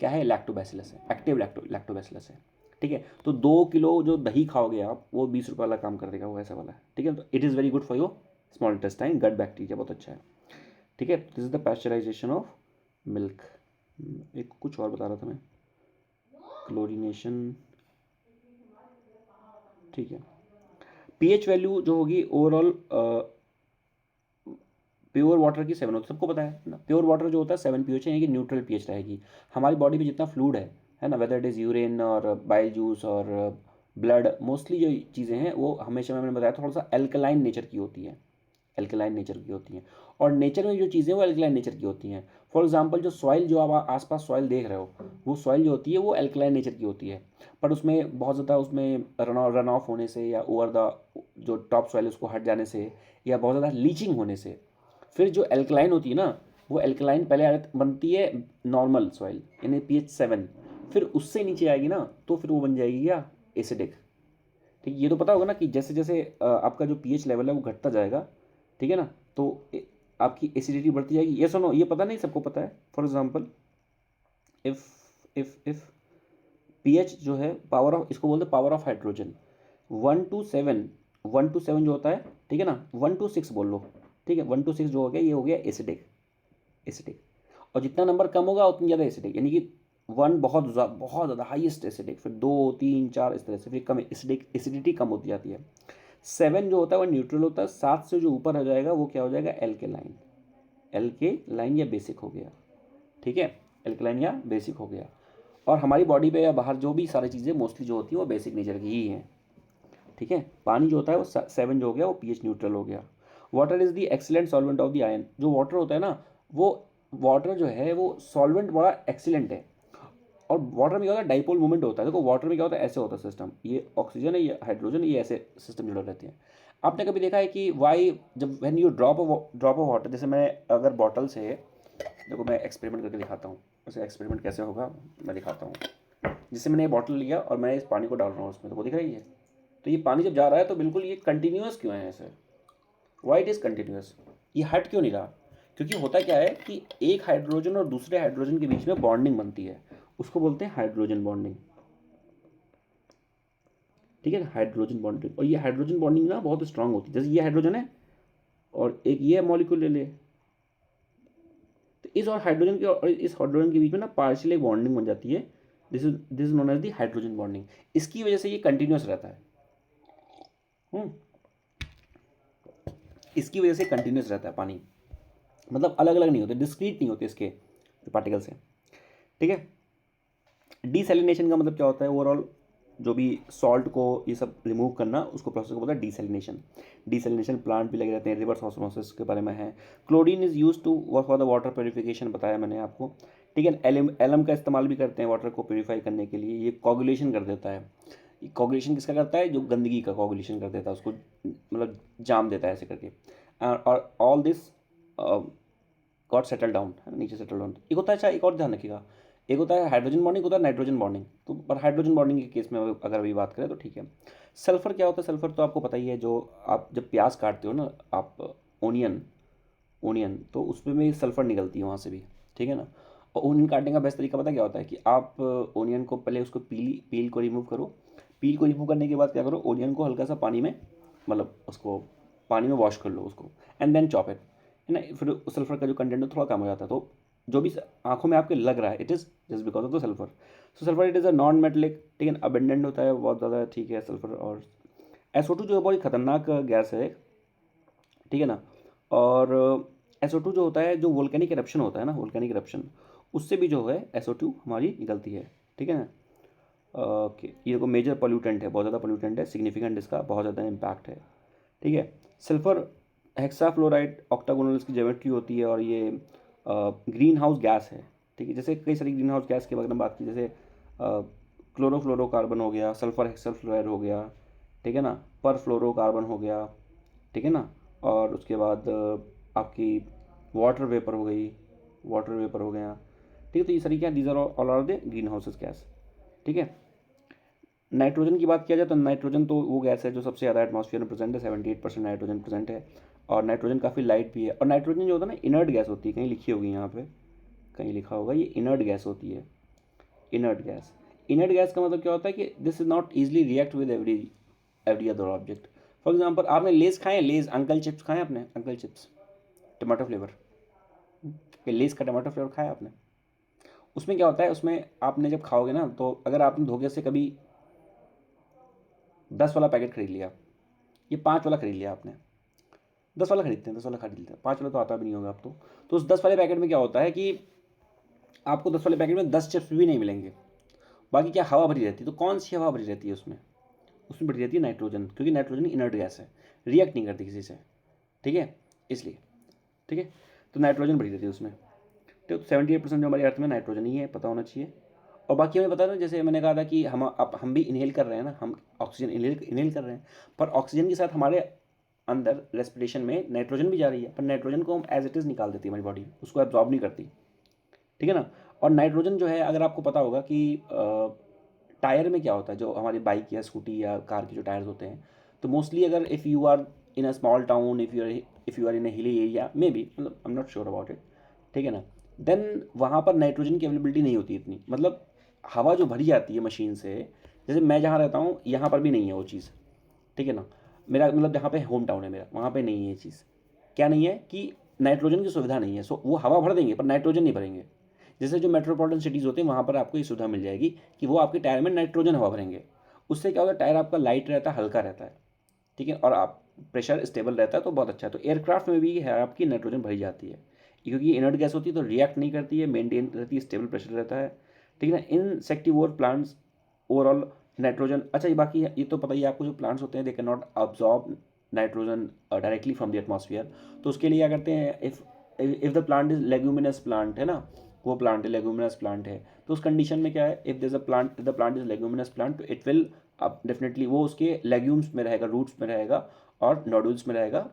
क्या है, लैक्टोबैसिलस है, एक्टिव लैक्टोबैसिलस है, ठीक है। तो 2 किलो जो दही खाओगे आप, वो 20 रुपये वाला काम कर देगा, वो ऐसा वाला है, ठीक है। तो it is very good for your small intestine, gut bacteria बहुत अच्छा है, ठीक है। This is the pasteurisation of milk. एक कुछ और बता रहा था मैं, क्लोरीनेशन, ठीक है। पीएच वैल्यू जो होगी ओवरऑल, प्योर वाटर की 7 होती है, सबको पता है ना, प्योर वाटर जो होता है 7 pH है, यानी कि न्यूट्रल पीएच रहेगी। हमारी बॉडी में जितना फ्लूड है ना, वेदर इट इज़ यूरिन और बाइल जूस और ब्लड, मोस्टली जो चीज़ें हैं वो हमेशा मैंने बताया थोड़ा सा एल्कलाइन नेचर की होती है, एल्कलाइन नेचर की होती हैं। और नेचर में जो चीज़ें वो एल्कलाइन नेचर की होती हैं। फॉर एग्जांपल जो सॉइल जो आप आसपास सॉइल देख रहे हो, वो सॉइल जो होती है वो एल्कलाइन नेचर की होती है, पर उसमें बहुत ज़्यादा उसमें रन ऑफ होने से या ओवर द जो टॉप सॉइल उसको हट जाने से या बहुत ज़्यादा लीचिंग होने से फिर जो एल्कलाइन होती है ना, वो एल्कलाइन पहले बनती है नॉर्मल सॉइल यानी pH 7, फिर उससे नीचे आएगी ना तो फिर वो बन जाएगी क्या, एसिडिक, ठीक। ये तो पता होगा ना कि जैसे जैसे आपका जो pH लेवल है वो घटता जाएगा, ठीक है ना, तो आपकी एसिडिटी बढ़ती जाएगी। ये सुनो, ये पता नहीं, सबको पता है। फॉर एग्जांपल इफ pH जो है पावर ऑफ, इसको बोलते हैं पावर ऑफ हाइड्रोजन, 1 to 7 जो होता है, ठीक है ना, 1 to 6 बोल लो, ठीक है। 1 to 6 जो हो गया ये हो गया एसिडिक। और जितना नंबर कम होगा उतनी ज़्यादा एसिडिक, यानी कि 1 बहुत ज़्यादा हाईएस्ट एसिडिक, फिर 2 3 4 इस तरह से, फिर कम एसिडिटी कम होती जाती है। 7 जो होता है वो न्यूट्रल होता है, 7 से जो ऊपर हो जाएगा वो क्या हो जाएगा, एल्केलाइन या बेसिक हो गया, ठीक है, एल्केलाइन या बेसिक हो गया। और हमारी बॉडी पे या बाहर जो भी सारी चीज़ें मोस्टली जो होती हैं वो बेसिक नेचर की ही हैं, ठीक है। पानी जो होता है वो 7 जो हो गया वो pH न्यूट्रल हो गया। Water is the excellent solvent of the ion, जो वाटर होता है ना, वो वाटर जो है वो सॉल्वेंट बड़ा एक्सीलेंट है। और वाटर में क्या होता है, डाइपोल मूवमेंट होता है। देखो वाटर में क्या होता है, ऐसे होता है सिस्टम, ये ऑक्सीजन है, ये हाइड्रोजन, ये ऐसे सिस्टम जुड़े रहते हैं। आपने कभी देखा है कि वाई जब when you drop of water, जैसे मैं अगर बॉटल से, देखो मैं एक्सपेरिमेंट करके दिखाता हूँ, वैसे एक्सपेरिमेंट कैसे होगा मैं दिखाता हूँ। जिससे मैंने ये बॉटल लिया और मैं इस पानी को डाल रहा हूँ उसमें, तो वो दिख रही है। तो ये पानी जब जा रहा है तो बिल्कुल ये कंटिन्यूस क्यों है ऐसे, वाई इट इज़ कंटिन्यूस, ये हट क्यों नहीं रहा, क्योंकि होता क्या है कि एक हाइड्रोजन और दूसरे हाइड्रोजन के बीच में बॉन्डिंग बनती है, उसको बोलते हैं हाइड्रोजन बॉन्डिंग, ठीक है, हाइड्रोजन बॉन्डिंग। और ये हाइड्रोजन बॉन्डिंग ना बहुत स्ट्रांग होती है। जैसे ये हाइड्रोजन है और एक ये मॉलिक्यूल ले ले, तो इस और हाइड्रोजन के और इस हाइड्रोजन के बीच में ना पार्शियल एक बॉन्डिंग बन जाती है, this is known as the hydrogen bonding. इसकी वजह से ये कंटिन्यूस रहता है, इसकी वजह से कंटिन्यूस रहता है पानी, मतलब अलग अलग नहीं होते, डिस्क्रीट नहीं होते इसके जो पार्टिकल्स हैं, ठीक है। डीसैलिनेशन का मतलब क्या होता है, ओवरऑल जो भी सॉल्ट को ये सब रिमूव करना, उसको प्रोसेस को बोलता है डीसैलिनेशन प्लांट भी लगे रहते हैं, रिवर्स ऑस्मोसिस के बारे में है। Chlorine is use to for the water purification, बताया मैंने आपको, ठीक है। एलम का इस्तेमाल भी करते हैं वाटर को प्योरीफाई करने के लिए, ये कोगुलेशन कर देता है। कोगुलेशन किसका करता है, जो गंदगी का कोगुलेशन कर देता है, उसको मतलब जाम देता है ऐसे करके। और all this got settle down, नीचे सेटल डाउन। एक होता है, अच्छा एक और ध्यान रखिएगा, एक होता है हाइड्रोजन बॉन्डिंग, होता है नाइट्रोजन बॉन्डिंग। तो पर हाइड्रोजन बॉन्डिंग के केस में अगर अभी बात करें तो ठीक है। सल्फर क्या होता है, सल्फर तो आपको पता ही है, जो आप जब प्याज काटते हो ना आप, ओनियन तो उसमें में सल्फर निकलती है वहाँ से भी, ठीक है ना। और ओनियन काटने का बेस्ट तरीका पता क्या होता है कि आप ओनियन को पहले उसको पील को रिमूव करो, पील को रिमूव करने के बाद क्या करो, ओनियन को हल्का सा पानी में, मतलब उसको पानी में वॉश कर लो उसको, एंड देन चॉप इट, है ना। फिर सल्फर का जो कंटेंट है थोड़ा कम हो जाता है। तो जो भी आंखों में आपके लग रहा है, it is just because of the sulphur. So sulphur it is a non metallic, ठीक है, अबेंडेंट होता है बहुत ज़्यादा, ठीक है, सल्फर। और SO2 जो है बहुत खतरनाक गैस है, ठीक है ना। और SO2 जो होता है, जो वोल्केनिक इरप्शन होता है ना, वोल्केनिक इरप्शन, उससे भी जो है SO2 हमारी निकलती है, ठीक है ना। ओके, ये देखो मेजर पोल्यूटेंट है, बहुत ज़्यादा पोल्यूटेंट है, सिग्निफिकेंट इसका बहुत ज़्यादा इम्पैक्ट है, ठीक है। सल्फर हेक्साफ्लोराइड ऑक्टागोनल इसकी ज्योमेट्री होती है, और ये ग्रीन हाउस गैस है, ठीक है। जैसे कई सारी ग्रीन हाउस गैस के बारे में बात की, जैसे क्लोरोफ्लोरोकार्बन हो गया, सल्फर हेक्साफ्लोराइड हो गया, ठीक है ना, परफ्लोरोकार्बन हो गया, ठीक है ना। और उसके बाद आपकी वाटर वेपर हो गई, वाटर वेपर हो गया, ठीक है। तो ये सारी क्या, these are all are the green houses gas, ठीक है। नाइट्रोजन की बात किया जाए तो नाइट्रोजन तो वो गैस है जो सबसे ज़्यादा एटमॉस्फेयर में प्रेजेंट है, 78% नाइट्रोजन प्रेजेंट है। और नाइट्रोजन काफ़ी लाइट भी है। और नाइट्रोजन जो होता है ना, इनर्ट गैस होती है, कहीं लिखी होगी यहाँ पे, कहीं लिखा होगा, ये इनर्ट गैस होती है, इनर्ट गैस। इनर्ट गैस का मतलब क्या होता है कि this is not easily react with every other object. For example, आपने लेस खाए, लेस अंकल चिप्स खाए आपने, uncle chips tomato flavour, less का टमाटो फ्लेवर खाया आपने? उसमें क्या होता है, उसमें आपने जब खाओगे ना, तो अगर आपने धोखे से कभी 10 वाला पैकेट खरीद लिया, ये 5 वाला खरीद लिया आपने, 10 वाला खरीदते हैं, 10 वाला खरीद लेते हैं, 5 वाला तो आता भी नहीं होगा आप तो उस 10 वाले पैकेट में क्या होता है कि आपको 10 वाले पैकेट में 10 चिप्स भी नहीं मिलेंगे, बाकी क्या हवा भरी रहती है। तो कौन सी हवा भरी रहती है उसमें? उसमें भरी रहती है नाइट्रोजन, क्योंकि नाइट्रोजन इनर्ट गैस है, रिएक्ट नहीं करती किसी से, ठीक है, इसलिए, ठीक है। तो नाइट्रोजन भरी रहती है उसमें, तो 78% जो हमारी अर्थ में नाइट्रोजन ही है, पता होना चाहिए। और बाकी हमें पता था, जैसे मैंने कहा था कि हम भी इनहेल कर रहे हैं ना, हम ऑक्सीजन इनहेल कर रहे हैं, पर ऑक्सीजन के साथ हमारे अंदर रेस्पिरेशन में नाइट्रोजन भी जा रही है, पर नाइट्रोजन को हम एज इट इज़ निकाल देती है हमारी बॉडी, उसको एब्जॉर्ब नहीं करती, ठीक है ना। और नाइट्रोजन जो है, अगर आपको पता होगा कि टायर में क्या होता है, जो हमारी बाइक या स्कूटी या कार के जो टायर्स होते हैं, तो मोस्टली अगर if you are in a small town, if you are in a hilly area, may be, मतलब I am not sure about it, ठीक है ना, देन वहाँ पर नाइट्रोजन की अवेलेबिलिटी नहीं होती इतनी, मतलब हवा जो भरी जाती है मशीन से, जैसे मैं जहाँ रहता हूँ यहाँ पर भी नहीं है वो चीज़, ठीक है ना। मेरा मतलब जहाँ पे होम टाउन है मेरा, वहाँ पे नहीं है ये चीज़। क्या नहीं है कि नाइट्रोजन की सुविधा नहीं है, सो वो हवा भर देंगे पर नाइट्रोजन नहीं भरेंगे। जैसे जो मेट्रोपॉलिटन सिटीज़ होते हैं वहाँ पर आपको ये सुविधा मिल जाएगी कि वो आपके टायर में नाइट्रोजन हवा भरेंगे। उससे क्या होता है, टायर आपका लाइट रहता है, हल्का रहता है, ठीक है, और आप प्रेशर स्टेबल रहता है, तो बहुत अच्छा है। तो एयरक्राफ्ट में भी है आपकी नाइट्रोजन भरी जाती है, क्योंकि ये इनर्ट गैस होती है तो रिएक्ट नहीं करती है, मेंटेन रहती है, स्टेबल प्रेशर रहता है, ठीक है ना। इंसेक्टिवोर प्लांट्स ओवरऑल नाइट्रोजन, अच्छा ये बाकी है, ये तो पता ही है आपको, जो प्लांट्स होते हैं they can not absorb nitrogen directly from the atmosphere. तो उसके लिए क्या करते हैं, if the plant is leguminous plant है ना, वो प्लांट है, लेग्यूमिनस प्लांट है, तो उस कंडीशन में क्या है, if this a plant, the plant is leguminous plant, तो इट विल अब डेफिनेटली वो उसके लेग्यूम्स में रहेगा, रूट्स में रहेगा और नोडुल्स में रहेगा।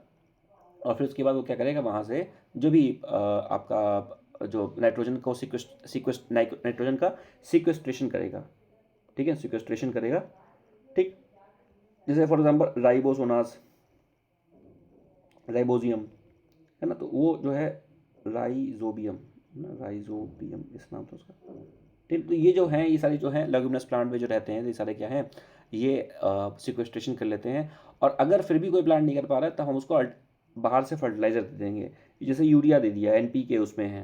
और फिर उसके बाद वो क्या करेगा, वहाँ से जो भी आपका जो नाइट्रोजन को नाइट्रोजन का सिक्वेस्ट्रेशन करेगा, ठीक है, सिक्वेस्ट्रेशन करेगा, ठीक। जैसे फॉर एग्जांपल राइबोसोनास, राइबोजियम है ना, तो वो जो है राइजोबियम ना, राइजोबियम इस नाम था उसका, ठीक। तो ये जो हैं, ये सारे जो हैं लेग्यूमिनस प्लांट में जो रहते हैं, ये सारे क्या हैं, ये सिक्वेस्ट्रेशन कर लेते हैं। और अगर फिर भी कोई प्लांट नहीं कर पा रहा है तो हम उसको बाहर से फर्टिलाइज़र दे देंगे, जैसे यूरिया दे दिया, NPK उसमें है,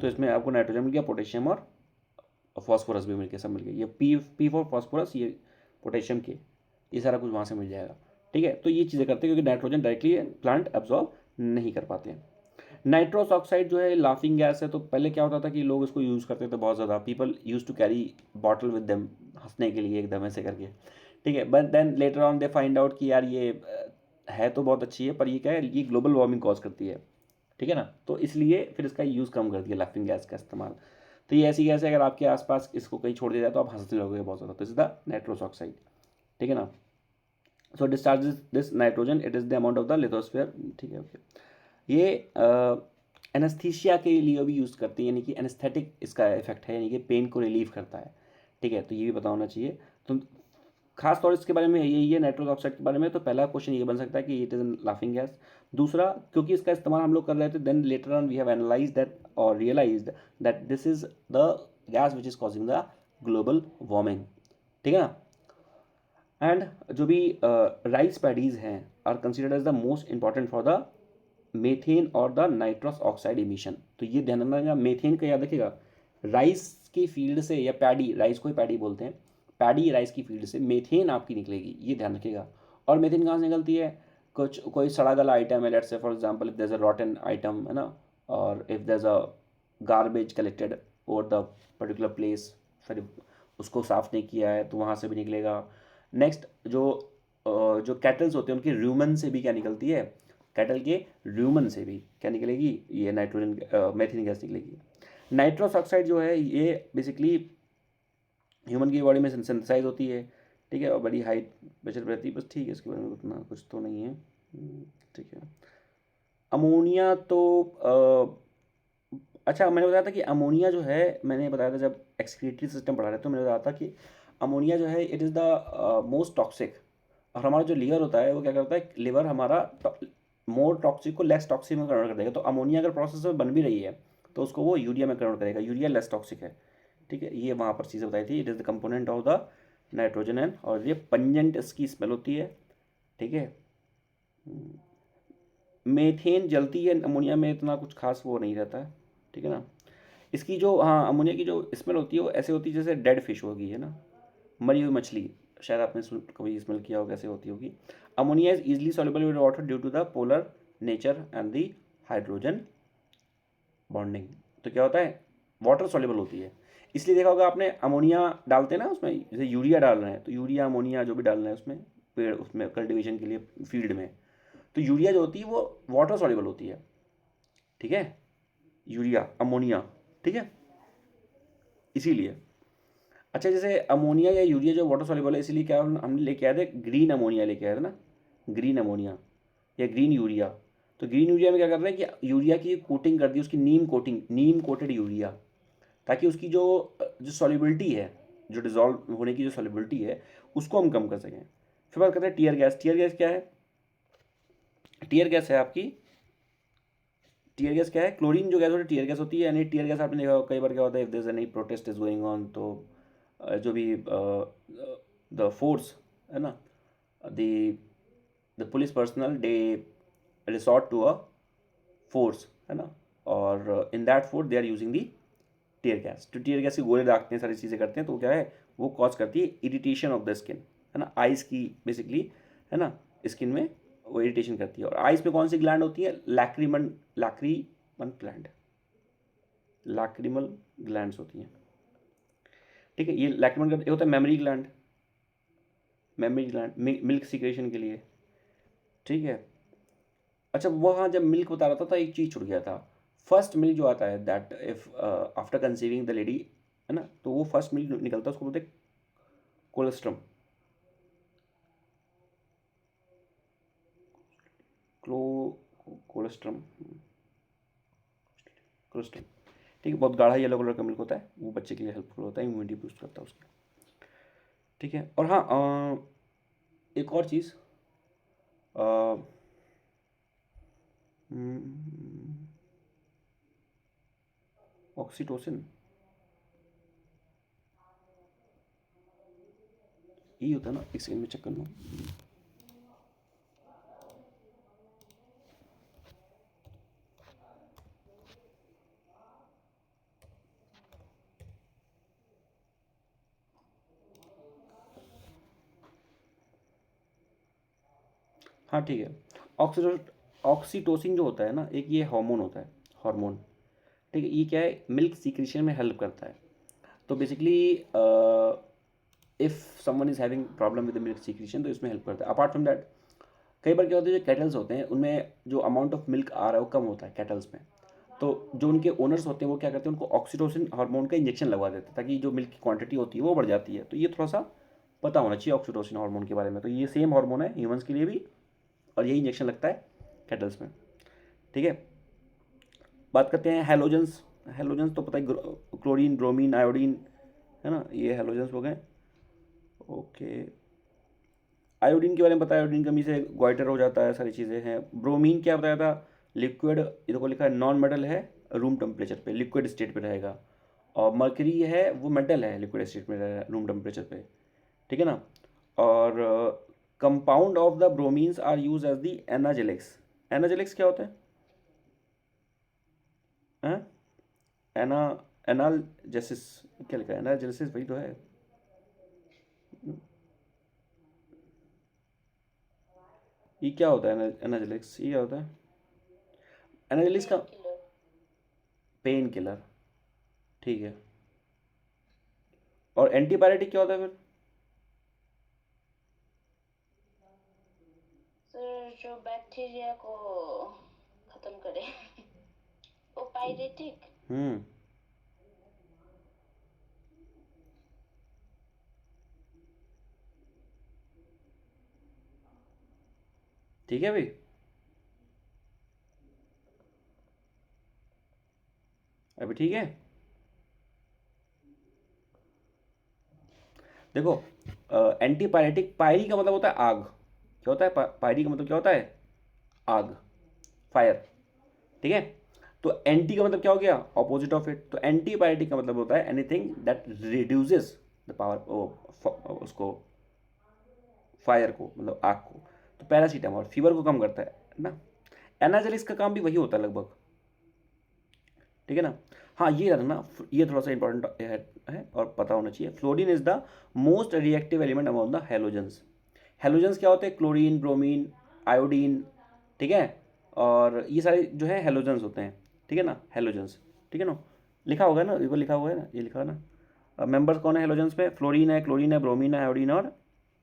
तो इसमें आपको नाइट्रोजन मिल गया, पोटेशियम और फॉस्फोरस भी मिल गया, सब मिल गया, ये पी फॉर फॉस्फोरस, ये पोटेशियम के, ये सारा कुछ वहाँ से मिल जाएगा, ठीक है। तो ये चीज़ें करते हैं क्योंकि नाइट्रोजन डायरेक्टली प्लांट एब्जॉर्ब नहीं कर पाते हैं। नाइट्रोस ऑक्साइड जो है लाफिंग गैस है, तो पहले क्या होता था कि लोग इसको यूज़ करते थे बहुत ज़्यादा, people use to carry bottle with them, हंसने के लिए एकदम ऐसे करके, ठीक है। But then later on they find out कि यार ये है तो बहुत अच्छी है, पर ये क्या है, ये ग्लोबल वार्मिंग कॉज करती है, ठीक है ना। तो इसलिए फिर इसका यूज़ कम कर दिया लाफिंग गैस का इस्तेमाल। तो ये ऐसी गैस है, अगर आपके आसपास इसको कहीं छोड़ दिया जाए तो आप हंसने लगोगे बहुत ज़्यादा, तो इज द नाइट्रोस ऑक्साइड, ठीक है ना। So discharges this nitrogen, it is the amount of the lithosphere, ठीक है, ओके। ये एनेस्थीसिया के लिए भी यूज़ करती है, यानी कि एनेस्थेटिक इसका इफेक्ट है, यानी कि पेन को रिलीव करता है, ठीक है। तो ये भी पता होना चाहिए। तो खास तौर इसके बारे में यही है नाइट्रोस ऑक्साइड के बारे में। तो पहला क्वेश्चन ये बन सकता है कि it is an laughing gas. दूसरा, क्योंकि इसका इस्तेमाल हम लोग कर रहे थे, then later on we have analyse that और realised that this is the gas which is causing the global warming, ठीक है ना। एंड जो भी राइस पैडीज हैं are considered as the most important for the methane और the nitrous oxide emission. तो ये ध्यान रखना, मेथेन का याद रखिएगा, राइस की फील्ड से, या पैडी, राइस को ही पैडी बोलते हैं, पैडी राइस की फील्ड से मेथेन आपकी निकलेगी, ये ध्यान रखिएगा। और मेथेन कहाँ से निकलती है, कुछ कोई सड़ा गला आइटम है, let's say for example if there is a rotten item, है ना, और if there is a garbage collected over the particular place, फिर उसको साफ़ नहीं किया है तो वहाँ से भी निकलेगा। नेक्स्ट जो कैटल्स होते हैं उनके र्यूमन से भी क्या निकलती है, कैटल के र्यूमन से भी क्या निकलेगी, ये नाइट्रोजन मेथिन गैस निकलेगी। नाइट्रस ऑक्साइड जो है ये बेसिकली ह्यूमन की बॉडी में सिंथेसाइज होती है, ठीक है, और बड़ी हाई प्रेशर पर रहती है, बस ठीक है, इसके बारे में उतना कुछ तो नहीं है। ठीक है। अमोनिया तो अच्छा, मैंने बताया था कि अमोनिया जो है, मैंने बताया था जब एक्सक्रीटरी सिस्टम पढ़ा रहे तो मैंने बताया था कि अमोनिया जो है it is the most toxic. और हमारा जो लीवर होता है वो क्या करता है, लिवर हमारा मोर टॉक्सिक को लेस टॉक्सिक में कन्वर्ट कर देगा। तो अमोनिया अगर प्रोसेस में बन भी रही है तो उसको वो यूरिया में कन्वर्ट करेगा, यूरिया लेस टॉक्सिक है, ठीक है। ये वहाँ पर चीज़ें बताई थी, it is the component of the nitrogen and, और ये पंजेंट इसकी स्मेल होती है, ठीक है। मेथेन जलती है अमोनिया में, इतना कुछ खास वो नहीं रहता है, ठीक है ना। इसकी जो, हाँ, अमोनिया की जो स्मेल होती है वो ऐसे होती है जैसे डेड फिश होगी, है ना, मरी हुई मछली, शायद आपने कभी स्मेल किया हो कैसे होती होगी। Ammonia is easily soluble with water due to the polar nature and the hydrogen bonding. तो क्या होता है, वाटर सॉल्युबल होती है, इसलिए देखा होगा आपने अमोनिया डालते हैं ना उसमें, जैसे यूरिया डाल रहे हैं तो यूरिया अमोनिया जो भी डालना है उसमें पेड़, उसमें कल्टिवेशन के लिए फील्ड में, तो यूरिया जो होती है वो वाटर सॉल्युबल होती है, ठीक है, यूरिया अमोनिया, ठीक है, इसीलिए। अच्छा, जैसे अमोनिया या यूरिया जो वाटर सॉल्युबल है, इसीलिए क्या हमने लेके आए थे, ग्रीन अमोनिया लेके आए थे ना, ग्रीन अमोनिया या ग्रीन यूरिया। तो ग्रीन यूरिया में क्या कर रहे हैं कि यूरिया की कोटिंग कर दी, उसकी नीम कोटिंग, नीम कोटेड यूरिया, ताकि उसकी जो जो सॉल्युबिलिटी है, जो डिजॉल्व होने की जो सॉल्युबिलिटी है उसको हम कम कर सकें। फिर बात करते हैं टीयर गैस। टीयर गैस क्या है, टीयर गैस है आपकी, टीयर गैस क्या है, क्लोरीन जो गैस होती है टीयर गैस होती है। यानी टीयर गैस आपने देखा कई बार क्या होता है, if there is any protest is going on, तो जो भी द फोर्स है ना, the police personnel they resort to a force, है ना, और in that force they are using the tear gas. तो टीयर गैस के गोले दागते हैं, सारी चीज़ें करते हैं, तो क्या है वो कॉज करती है इरिटेशन ऑफ द स्किन, है ना, आइज़ की बेसिकली, है ना, स्किन में वो इरिटेशन करती है। और आइज़ में कौन सी ग्लैंड होती है, लैक्रीमन ग्लैंड, लैक्रिमल ग्लैंड्स होती हैं, ठीक है। ये लैक्रिमल ग्लैंड, ये होता है memory gland, memory gland milk secretion के लिए, ठीक है। अच्छा, वहाँ जब मिल्क बता रहा था एक चीज़ छूट गया था, फर्स्ट मिल्क जो आता है that if after conceiving the lady, है ना, तो वो फर्स्ट मिल्क निकलता है उसको बोलते हैं कोलेस्ट्रम, क्लो कोलेस्ट्रम कोलेस्ट्रम, ठीक है। बहुत गाढ़ा येलो कलर का मिल्क होता है, वो बच्चे के लिए हेल्पफुल होता है, इम्यूनिटी बूस्ट करता है उसकी, ठीक है। और हाँ, एक और चीज़, ऑक्सीटोसिन, ये होता है ना, एक सेकंड में चेक कर लो। हाँ, ठीक है। ऑक्सीटोसिन जो होता है ना, एक ये हार्मोन होता है, हार्मोन, ठीक है। ये क्या है, मिल्क सीक्रेशन में हेल्प करता है। तो basically if someone is having problem with the milk secretion तो इसमें हेल्प करता है। अपार्ट फ्रॉम दैट, कई बार क्या होता है, जो कैटल्स होते हैं उनमें जो अमाउंट ऑफ मिल्क आ रहा है वो कम होता है कैटल्स में, तो जो उनके ओनर्स होते हैं वो क्या करते हैं, उनको ऑक्सीटोसिन हार्मोन का इंजेक्शन लगवा देते हैं, ताकि जो मिल्क की क्वांटिटी होती है वो बढ़ जाती है। तो ये थोड़ा सा पता होना चाहिए ऑक्सीटोसिन हार्मोन के बारे में। तो ये सेम हार्मोन है ह्यूमंस के लिए भी, और यही इंजेक्शन लगता है कैटल्स में, ठीक है। बात करते हैं हैलोजेंस। हैलोजेंस तो पता है, क्लोरीन, ब्रोमीन, आयोडीन, है ना, ये हैलोजेंस हो गए, ओके। आयोडीन के बारे में बताया, आयोडीन कमी से ग्वाइटर हो जाता है, सारी चीज़ें हैं। ब्रोमीन क्या बताया था, लिक्विड, ये को लिखा है नॉन मेटल है, रूम टेम्परेचर पे लिक्विड स्टेट पे रहेगा। और मर्करी है वो मेटल है, लिक्विड स्टेट में रहेगा रूम टेम्परेचर पे, ठीक है ना। और compound of the bromines are use as the analgesics. Analgesics क्या होता है, एना एनाल्जेसिस, क्या लिखा है, एनाजेलिसिस वही तो है। ये क्या होता है एनाजेलिक्स? ये क्या होता है एनाजेलिक्स का? किलो। पेन किलर, ठीक है। और एंटीबायोटिक क्या होता है फिर? सर जो बैक्टीरिया को खत्म करे वो पायरेटिक। हम्म, ठीक है भाई। अभी ठीक है। देखो, एंटीपायरेटिक, पायरी का मतलब होता है आग। क्या होता है पायरी का मतलब क्या होता है? आग, फायर, ठीक है। तो एंटी का मतलब क्या हो गया? Opposite of it. तो एंटीपायरेटिक का मतलब होता है anything that reduces the power, उसको, फायर को, मतलब आग को। तो पैरासीटामोल फीवर को कम करता है ना। एनाजेलिक्स का काम भी वही होता है लगभग, ठीक है ना। हाँ, ये रखना, ये थोड़ा सा इंपॉर्टेंट है और पता होना चाहिए। Fluorine is the most reactive element among the halogens. Halogens क्या होते हैं? क्लोरीन, ब्रोमीन, आयोडीन, ठीक है। और ये सारे जो है हेलोजेंस होते हैं, ठीक है ना, हेलोजेंस, ठीक है ना। लिखा होगा ना, ये को लिखा हुआ है ना, ये लिखा है ना। मेंबर्स कौन है हेलोजेंस में? फ्लोरीन है, क्लोरीन है, ब्रोमीन है, आयोडीन और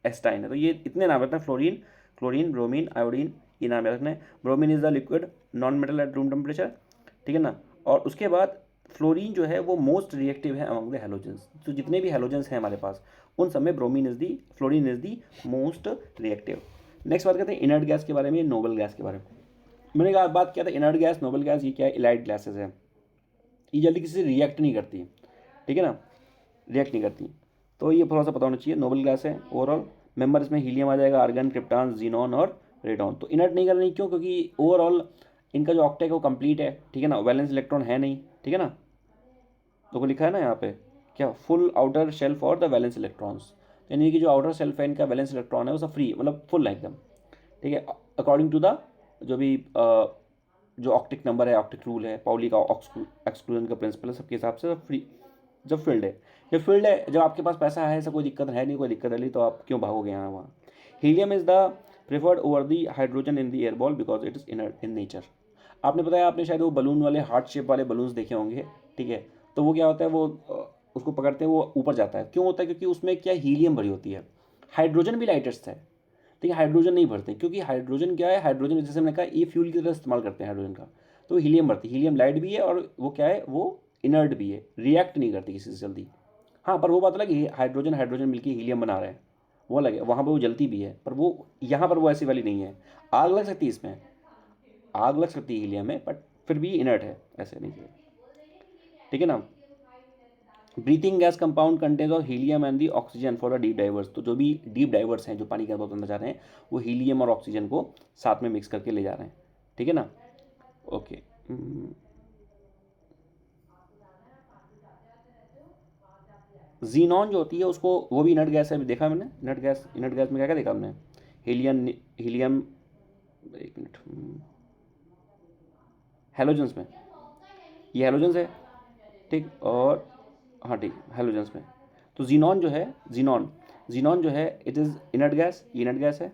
एस्टाइन है। तो ये इतने नाम रखना है, फ्लोरीन, क्लोरीन, ब्रोमीन, आयोडीन, ये नाम रखना है। Bromine is the liquid non metal at room temperature, ठीक है ना। और उसके बाद फ्लोरीन जो है वो मोस्ट रिएक्टिव है अमंग द हेलोजेंस। तो जितने भी हेलोजेंस हैं हमारे पास, उन सब में bromine is the fluorine is the most reactive. Next बात करते हैं इनर्ट गैस के बारे में, नोबल गैस के बारे में। मैंने कहा बात किया था इनर्ट गैस, नोबल गैस, ये क्या है? इलाइट गैसेज है। ये जल्दी किसी से रिएक्ट नहीं करती, ठीक है ना, रिएक्ट नहीं करती। तो ये थोड़ा सा पता होना चाहिए। नोबल गैस है ओवरऑल। मेंबर इसमें हीलियम आ जाएगा, आर्गन, क्रिप्टॉन, जीनॉन और रेडॉन। तो इनर्ट नहीं करनी, क्यों? क्योंकि ओवरऑल इनका जो ऑक्टेट है वो कंप्लीट है, ठीक है ना, वैलेंस इलेक्ट्रॉन है नहीं, ठीक है ना। तो लिखा है ना यहाँ पे क्या? फुल आउटर शेल्फ और द वैलेंस इलेक्ट्रॉन्स। यानी कि जो आउटर शेल्फ है इनका, वैलेंस इलेक्ट्रॉन है वो सब फ्री, मतलब फुल है एकदम, ठीक है। अकॉर्डिंग टू द जो भी जो ऑक्टिक नंबर है, ऑक्टिक रूल है, पाउली का एक्सक्लूजन का प्रिंसिपल है, सबके हिसाब से फ्री। जब फील्ड है, जब फील्ड है, जब आपके पास पैसा है, ऐसा कोई दिक्कत है नहीं, कोई दिक्कत है नहीं, तो आप क्यों भागोगे यहाँ वहाँ। Helium is the preferred over the hydrogen in the air ball because it is inert in nature. आपने बताया, आपने शायद वो बलून वाले हार्ट शेप वाले बलून्स देखे होंगे, ठीक है। तो वो क्या होता है, वो उसको पकड़ते हैं, वो ऊपर जाता है। क्यों होता है? क्योंकि उसमें क्या, हीलियम भरी होती है। हाइड्रोजन भी लाइटेस्ट है, ठीक है, हाइड्रोजन नहीं भरते, क्योंकि हाइड्रोजन क्या है, हाइड्रोजन जैसे मैंने कहा ये फ्यूल की तरह इस्तेमाल करते हैं हाइड्रोजन का। तो हीलियम भरती, हीलियम लाइट भी है और वो क्या है, वो इनर्ट भी है, रिएक्ट नहीं करती किसी से जल्दी। हाँ, पर वो बात अलग है, हाइड्रोजन हाइड्रोजन मिलकर हीलियम बना रहे हैं, वो अलग है, वहाँ पर वो जलती भी है, पर वो यहाँ पर वो ऐसी वाली नहीं है। आग लग सकती है इसमें, आग लग सकती है हीलियम में, बट फिर भी इनर्ट है, ऐसे नहीं है, ठीक है ना। Breathing gas compound contains of helium and the oxygen for the deep diverse. तो जो भी डीप डाइवर्स हैं, जो पानी के अंदर जा रहे हैं, वो हीलियम और ऑक्सीजन को साथ में मिक्स करके ले जा रहे हैं, ठीक है ना। ओके। जीनॉन जो होती है उसको, वो भी इनर्ट गैस है, अभी देखा मैंने। इनर्ट गैस, इनर्ट गैस में क्या क्या देखा हमने? हीलियम, हीलियम, एक मिनट, हेलोजेंस में, ये हेलोजेंस है, ठीक। और हाँ ठीक, हेलोजेंस में। तो जीनॉन जो है, जीनॉन, जीनॉन जो है इट इज़ इनर्ट गैस, ये इनर्ट गैस है।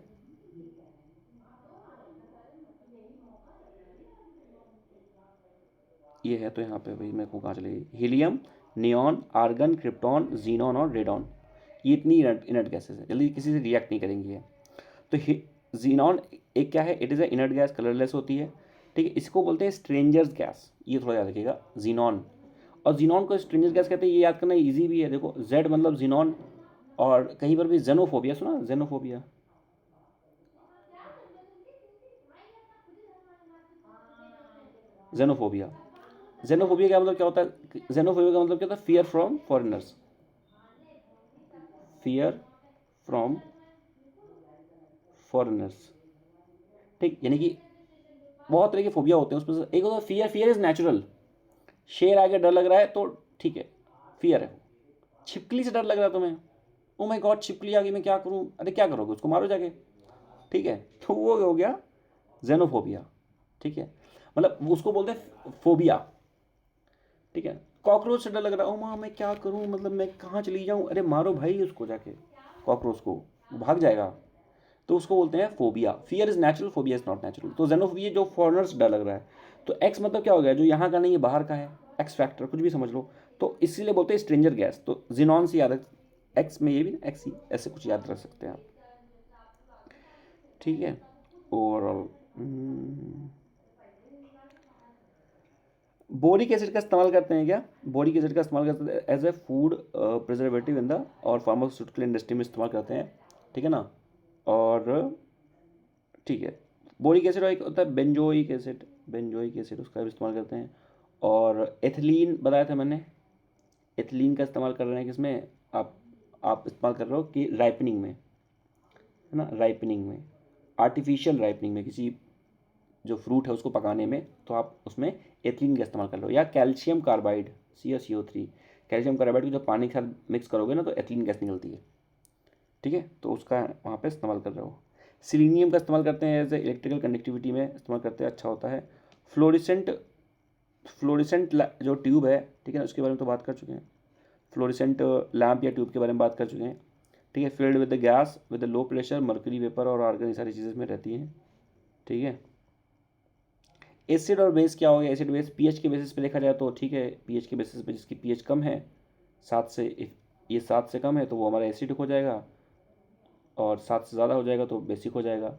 ये है, तो यहाँ पे भाई मेरे को कहाँ चलेगी? Helium, neon, argon, krypton, xenon और रेडॉन, ये इतनी इनर्ट गैसेस है, जल्दी किसी से रिएक्ट नहीं करेंगी ये। तो जीनॉन एक क्या है? It is a inert gas, colourless होती है, ठीक है। इसको बोलते हैं स्ट्रेंजर्स गैस, ये थोड़ा याद रखिएगा, जीनॉन। और जीनॉन को स्ट्रेंजर्स गैस कहते हैं, ये याद करना ईजी भी है। देखो, जेड मतलब जीनॉन, और कहीं पर भी जेनोफोबिया सुना, जेनोफोबिया, जेनोफोबिया, जेनोफोबिया का मतलब क्या होता है? जेनोफोबिया का मतलब क्या होता है? Fear from foreigners, fear from foreigners, ठीक। यानी कि बहुत तरह के फोबिया होते हैं, उसमें से एक होता है फियर। फियर इज नेचुरल, शेर आगे डर लग रहा है तो ठीक है, फियर है। छिपकली से डर लग रहा है तुम्हें, ओ माय गॉड छिपकली आ गई, मैं क्या करूं? अरे क्या करोगे, उसको मारो जाके, ठीक है। तो वो हो गया जेनोफोबिया, ठीक है। मतलब उसको बोलते हैं फोबिया, ठीक है। कॉकरोच से डर लग रहा है, ओ माँ मैं क्या करूं, मतलब मैं कहाँ चली जाऊं? अरे मारो भाई उसको जाके, कॉकरोच को, वो भाग जाएगा। तो उसको बोलते हैं phobia. Fear is natural, phobia is not natural. तो जेनोफोबिया जो फॉरेनर्स डर लग रहा है, तो एक्स मतलब क्या हो गया, जो यहाँ का नहीं है बाहर का है, एक्स फैक्टर कुछ भी समझ लो, तो इसीलिए बोलते हैं स्ट्रेंजर गैस। तो जिनॉन से याद रख, एक्स में ये भी एक्स ही ऐसे कुछ याद रख सकते हैं आप, ठीक है। ओवरऑल बोरिक एसिड का इस्तेमाल करते हैं क्या, बोरिक एसिड का इस्तेमाल करते हैं as a food preservative in the और फार्मास्यूटिकल इंडस्ट्री में इस्तेमाल करते हैं, ठीक है ना। और ठीक है, बोरिक एसिड और एक होता है बेंजोइक एसिड, बेंजोइक एसिड उसका भी इस्तेमाल करते हैं। और एथिलीन बताया था मैंने, एथिलीन का इस्तेमाल कर रहे हैं किसमें, आप इस्तेमाल कर रहे हो कि राइपनिंग में, है ना, राइपनिंग में, आर्टिफिशियल राइपनिंग में, किसी जो फ्रूट है उसको पकाने में, तो आप उसमें एथिलीन का इस्तेमाल कर रहे हो। या calcium carbide CO3, calcium carbide को जब पानी के साथ मिक्स करोगे ना तो एथिलीन गैस निकलती है, ठीक है, तो उसका वहाँ पे इस्तेमाल कर रहे हो। सिलीनियम का इस्तेमाल करते हैं एज ए इलेक्ट्रिकल कंडक्टिविटी में इस्तेमाल करते हैं, अच्छा होता है। फ्लोरिसेंट, फ्लोरिसेंट जो ट्यूब है, ठीक है ना, उसके बारे में तो बात कर चुके हैं। फ्लोरिसेंट लैम्प या ट्यूब के बारे में बात कर चुके हैं, ठीक है। Field with the gas with the low pressure, mercury vapour और आर्गन, ये सारी चीज़ें इसमें रहती हैं, ठीक है। एसिड और बेस क्या हो गया, एसिड बेस पीएच के बेसिस पे देखा जाए तो ठीक है, पीएच के बेसिस पे जिसकी पीएच कम है 7 से, ये 7 से कम है तो वो हमारा एसिडिक हो जाएगा, और 7 से ज़्यादा हो जाएगा तो बेसिक हो जाएगा।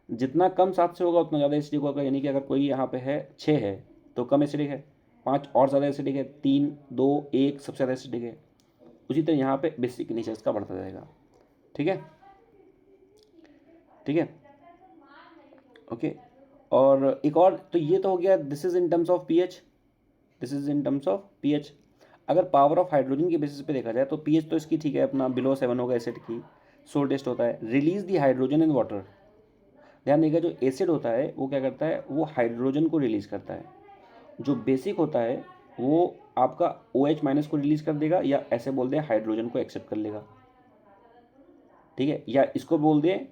जितना कम 7 से होगा उतना ज़्यादा एसिडिक होगा, यानी कि अगर कोई यहाँ पे है 6 है तो कम एसिडिक है, 5 और ज़्यादा एसिडिक है, 3 2 1 सबसे ज़्यादा एसिडिक है। उसी तरह यहाँ पे बेसिक नीचे इसका बढ़ता जाएगा, ठीक है, ठीक है, ओके। और एक और, तो ये तो हो गया, this is in terms of pH, this is in terms of pH. अगर पावर ऑफ हाइड्रोजन के बेसिस पे देखा जाए तो पीएच तो इसकी ठीक है अपना बिलो 7 होगा एसिड की, सोल टेस्ट होता है। Release the hydrogen in water, ध्यान देगा जो एसिड होता है वो क्या करता है, वो हाइड्रोजन को रिलीज करता है। जो बेसिक होता है वो आपका OH- को रिलीज कर देगा, या ऐसे बोल दें हाइड्रोजन को एक्सेप्ट कर लेगा, ठीक है। या इसको बोल दें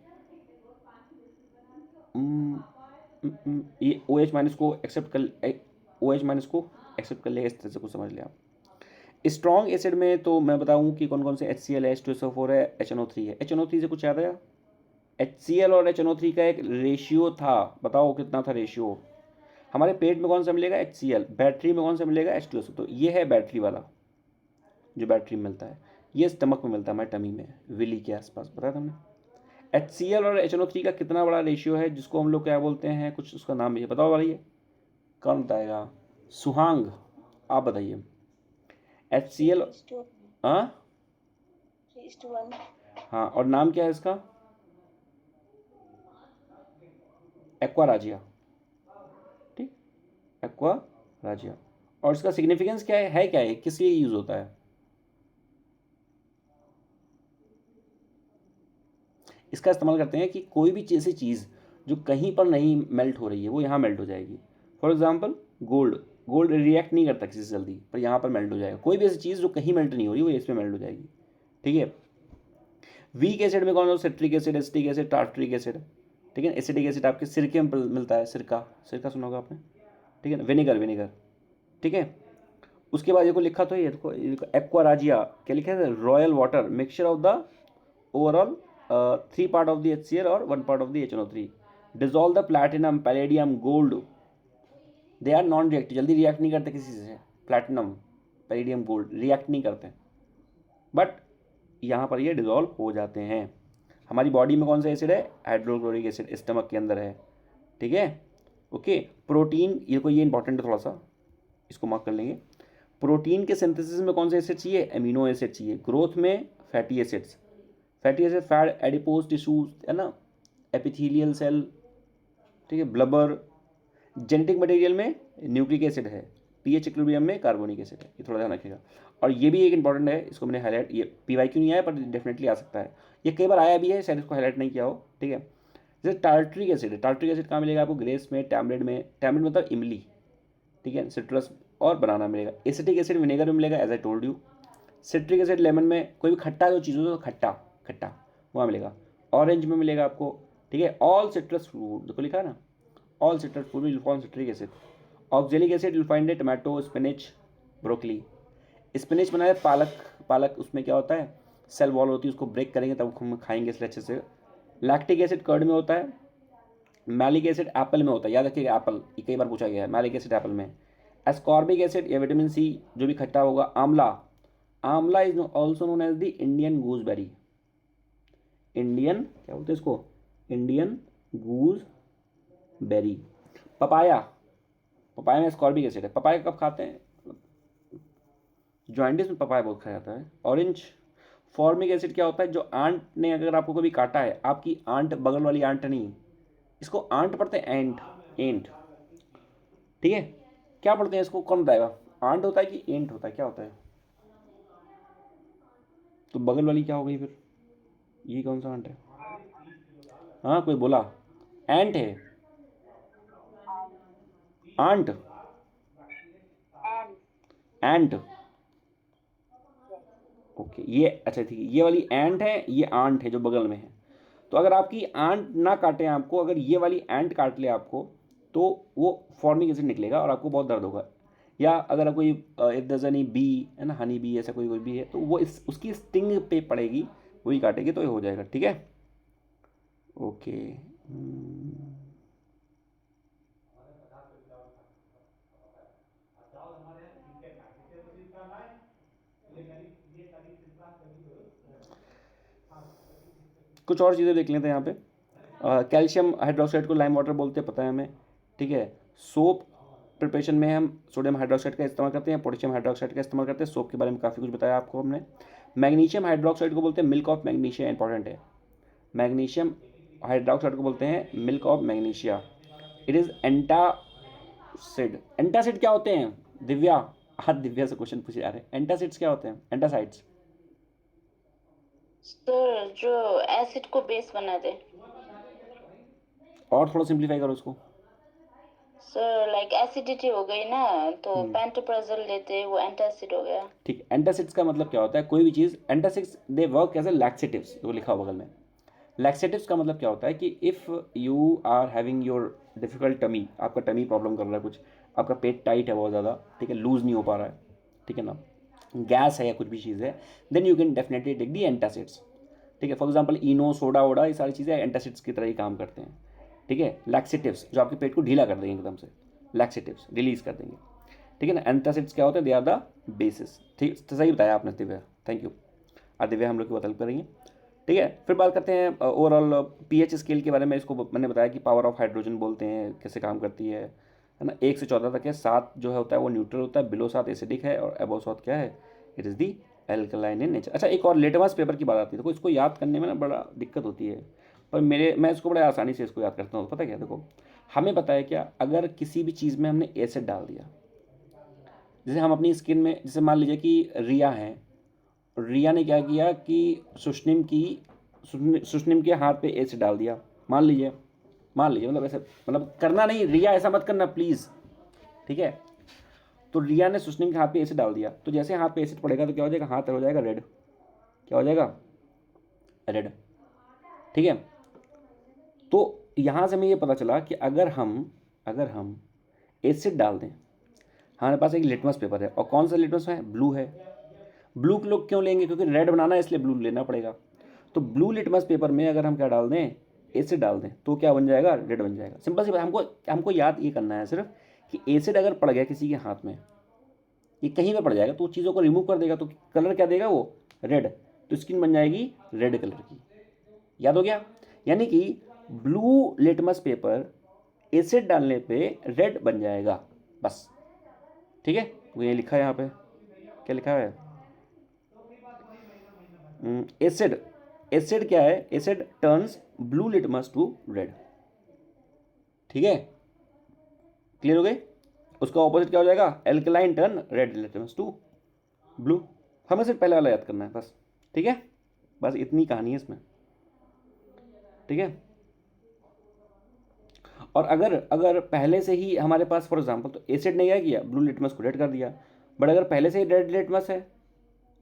ये OH- को एक्सेप्ट कर, OH- को एक्सेप्ट कर लेगा, इस तरह से कुछ समझ लिया आप। स्ट्रॉन्ग एसिड में तो मैं बताऊं कि कौन कौन से HCl है, H2SO4 है, HNO3 है। HNO3 से कुछ याद आया, HCl और HNO3 का एक रेशियो था, बताओ कितना था रेशियो। हमारे पेट में कौन सा मिलेगा, HCl, बैटरी में कौन सा मिलेगा, H2SO। तो ये है बैटरी वाला, जो बैटरी में मिलता है, ये स्टमक में मिलता है, हमारे टमी में, विली के आसपास, बताया था हमने। HCl और HNO3 का कितना बड़ा रेशियो है, जिसको हम लोग क्या बोलते हैं, कुछ उसका नाम भी है, बताओ भाई, कौन बताएगा, सुहांग, आप बताइए। HCl, 3:1, हाँ 3:1। हाँ, और नाम क्या है इसका, एक्वाराजिया, ठीक, एक्वाराजिया। और इसका सिग्निफिकेंस क्या है क्या है, किस लिए यूज होता है, इसका इस्तेमाल करते हैं कि कोई भी ऐसी चीज़ जो कहीं पर नहीं मेल्ट हो रही है वो यहाँ मेल्ट हो जाएगी। For example gold, gold react नहीं करता किसी से जल्दी, पर यहाँ पर मेल्ट हो जाएगा। कोई भी ऐसी चीज़ जो कहीं मेल्ट नहीं हो रही वो इसमें मेल्ट हो जाएगी, ठीक है। वीक एसिड में कौन सा, citric acid, acetic acid, tartaric acid, ठीक है। एसिटिक एसिड आपके सिरके में मिलता है, सिरका, सिरका सुना होगा आपने, ठीक है ना, विनेगर, विनेगर, ठीक है। उसके बाद देखो लिखा तो ये देखो एक्वाराजिया, क्या लिखा है, royal water mixture of the overall 3 part of the HCl और 1 part of the HNO3, dissolve the platinum, palladium, gold, they are non reactive, जल्दी रिएक्ट नहीं करते किसी से, प्लैटिनम, पैलेडियम, गोल्ड रिएक्ट नहीं करते, बट यहाँ पर ये डिजोल्व हो जाते हैं। हमारी बॉडी में कौन सा एसिड है, हाइड्रोक्लोरिक एसिड, स्टमक के अंदर है, ठीक है, ओके। प्रोटीन, ये इंपॉर्टेंट है थोड़ा सा, इसको मार्क कर लेंगे। प्रोटीन के सिंथेसिस में कौन सा एसिड चाहिए, एमिनो एसिड चाहिए। ग्रोथ में fatty acids, fatty acid fat, adipose tissues, है ना, एपिथेलियल सेल, ठीक है, ब्लबर। जेनेटिक मटेरियल में न्यूक्लिक एसिड है, पीएच इक्विलिब्रियम में कार्बोनिक एसिड है, ये थोड़ा ध्यान रखिएगा। और ये भी एक इंपॉर्टेंट है, इसको मैंने हाईलाइट, ये PYQ नहीं आया पर डेफिनेटली आ सकता है, ये कई बार आया भी है, शायद इसको हाईलाइट नहीं किया हो, ठीक है। जैसे टार्ट्रिक एसिड है, टार्ट्रिक एसिड कहाँ मिलेगा आपको, ग्रेप्स में, टैमरिंड में, टैमरिंड मतलब इमली, ठीक है, सिट्रस और बनाना मिलेगा। एसिटिक एसिड विनेगर में मिलेगा, as I told you. Citric acid lemon में, कोई भी खट्टा जो चीज़ हो तो खट्टा खट्टा वहाँ मिलेगा। ऑरेंज में मिलेगा आपको, ठीक है। ऑल सिट्रस फ्रूट, देखो लिखा है ना, all citrus fruit will form citric acid. Oxalic acid will find it tomato, spinach, broccoli. Spinach बनाया पालक, पालक उसमें क्या होता है, सेल वॉल होती है, उसको ब्रेक करेंगे तब हम खाएंगे इसलिए अच्छे से लैक्टिक एसिड कर्ड में होता है, मैलिक एसिड एप्पल में होता है, याद रखिएगा एप्पल, ये कई बार पूछा गया है, मैलिक एसिड एप्पल में। एस्कॉर्बिक एसिड या विटामिन सी जो भी खट्टा होगा, आंवला, amla is also known as the Indian gooseberry, Indian क्या बोलते हैं इसको, इंडियन गूसबेरी। पपाया, पपाया में एस्कॉर्बिक एसिड है। पपाया कब खाते हैं, जॉइंटिस में पपाया बहुत खाया जाता है। ऑरेंज, फॉर्मिक एसिड क्या होता है, जो आंट ने अगर आपको कभी काटा है, आपकी आंट बगल वाली आंट नहीं, इसको आंट पढ़ते हैं, एंट, एंट, ठीक है, क्या पढ़ते हैं इसको, कौन बताएगा, आंट होता है कि एंट होता है, क्या होता है, तो बगल वाली क्या हो गई फिर, ये कौन सा आंट है, हाँ कोई बोला, एंट है, आंट, एंट, ओके, ये अच्छा ठीक है, ये वाली एंट है, ये आंट है जो बगल में है। तो अगर आपकी आंट ना काटे आपको, अगर ये वाली एंट काट ले आपको, तो वो फॉर्मिक एसिड निकलेगा और आपको बहुत दर्द होगा। या अगर कोई इफ दर्ज एनी बी है ना, हनी बी ऐसा कोई कोई भी है, तो वो उसकी स्टिंग पे पड़ेगी, वही काटेगी तो ये हो जाएगा, ठीक है, ओके। कुछ और चीज़ें देख लेते हैं यहाँ पे। कैल्शियम हाइड्रोक्साइड को लाइम वाटर बोलते हैं, पता है हमें, ठीक है। सोप प्रिपरेशन में हम सोडियम हाइड्रोक्साइड का इस्तेमाल करते हैं, पोटेशियम हाइड्रोक्साइड का इस्तेमाल करते हैं। सोप के बारे में काफ़ी कुछ बताया आपको हमने। मैग्नीशियम हाइड्रोक्साइड को बोलते हैं मिल्क ऑफ मैग्नीशिया, इंपॉर्टेंट है। मैग्नीशियम हाइड्रोक्साइड को बोलते हैं milk of magnesia. It is antacid. Antacid क्या होते हैं दिव्या, हाँ दिव्या से क्वेश्चन पूछे जा रहे हैं, एंटासिड्स क्या होते हैं, एंटासाइड्स। सर जो एसिड को बेस बना दे। और थोड़ा सिंप्लीफाई करो उसको। सर लाइक एसिडिटी हो गई ना, तो पेंटोप्राजोल लेते वो एंटासिड हो गया। ठीक, एंटासिड्स का मतलब क्या होता है, कोई भी चीज़, antacids they work as a laxatives, वो लिखा हुआ बगल में। लैक्सेटिव्स का मतलब क्या होता है कि if you are having your difficult tummy, आपका टमी प्रॉब्लम कर रहा है कुछ, आपका पेट टाइट है बहुत ज़्यादा, ठीक है, लूज़ नहीं हो पा रहा है, ठीक है ना, गैस है या कुछ भी चीज़ है, then you can definitely take the antacids, ठीक है। फॉर एग्जाम्पल इनो, सोडा वोडा, ये सारी चीज़ें एंटासिड्स की तरह ही काम करते हैं, ठीक है। लैक्सेटिव्स जो आपके पेट को ढीला कर देंगे एकदम से, लैक्सेटिव्स रिलीज कर देंगे, ठीक है ना। एंटासिड्स क्या होते हैं, दे आर द बेसिस, ठीक, तो सही बताया आपने दिव्या, थैंक यू। आज दिव्या हम लोग की बात करेंगे, ठीक है। फिर बात करते हैं ओवरऑल पीएच स्केल के बारे में। इसको मैंने बताया कि पावर ऑफ हाइड्रोजन बोलते हैं, कैसे काम करती है ना। 1 से 14 तक है, 7 जो है होता है वो न्यूट्रल होता है, बिलो 7 एसिडिक है, और अबव 7 क्या है, it is the alkaline in nature. अच्छा, एक और लिटमस पेपर की बात आती है, देखो इसको याद करने में ना बड़ा दिक्कत होती है, पर मैं इसको बड़े आसानी से इसको याद करता हूँ। पता क्या, देखो हमें पता है क्या, अगर किसी भी चीज़ में हमने एसिड डाल दिया, जैसे हम अपनी स्किन में, जैसे मान लीजिए कि रिया है, रिया ने क्या किया कि सुष्निम के हाथ पे एसिड डाल दिया, मान लीजिए मतलब ऐसे, मतलब करना नहीं रिया, ऐसा मत करना प्लीज़, ठीक है। तो रिया ने सुष्निम के हाथ पे एसिड डाल दिया, तो जैसे हाथ पे एसिड पड़ेगा तो क्या हो जाएगा, हाथ हो जाएगा रेड, क्या हो जाएगा, रेड, ठीक है। तो यहाँ से हमें ये पता चला कि अगर हम एसिड डाल दें, हमारे पास एक लिटमस पेपर है, और कौन सा लिटमस है, ब्लू है। ब्लू लोग क्यों लेंगे, क्योंकि रेड बनाना है इसलिए ब्लू लेना पड़ेगा। तो ब्लू लिटमस पेपर में अगर हम क्या डाल दें, एसिड डाल दें, तो क्या बन जाएगा, रेड बन जाएगा। सिंपल सी बात, हमको याद ये करना है सिर्फ कि एसिड अगर पड़ गया किसी के हाथ में, ये कहीं पे पड़ जाएगा तो चीज़ों को रिमूव कर देगा, तो कलर क्या देगा वो, रेड, तो स्किन बन जाएगी रेड कलर की। याद हो गया, यानी कि ब्लू लिटमस पेपर एसिड डालने पे रेड बन जाएगा, बस, ठीक है। वो ये लिखा है यहाँ पे, क्या लिखा है, एसिड, एसिड क्या है, acid turns blue litmus to red, ठीक है, क्लियर हो गए। उसका ऑपोजिट क्या हो जाएगा, alkaline turn red litmus to blue. हमें सिर्फ पहले वाला याद करना है बस, ठीक है, बस इतनी कहानी है इसमें, ठीक है। और अगर पहले से ही हमारे पास फॉर एग्जांपल, तो एसिड ने क्या किया, ब्लू लिटमस को रेड कर दिया, बट अगर पहले से ही रेड लिटमस है,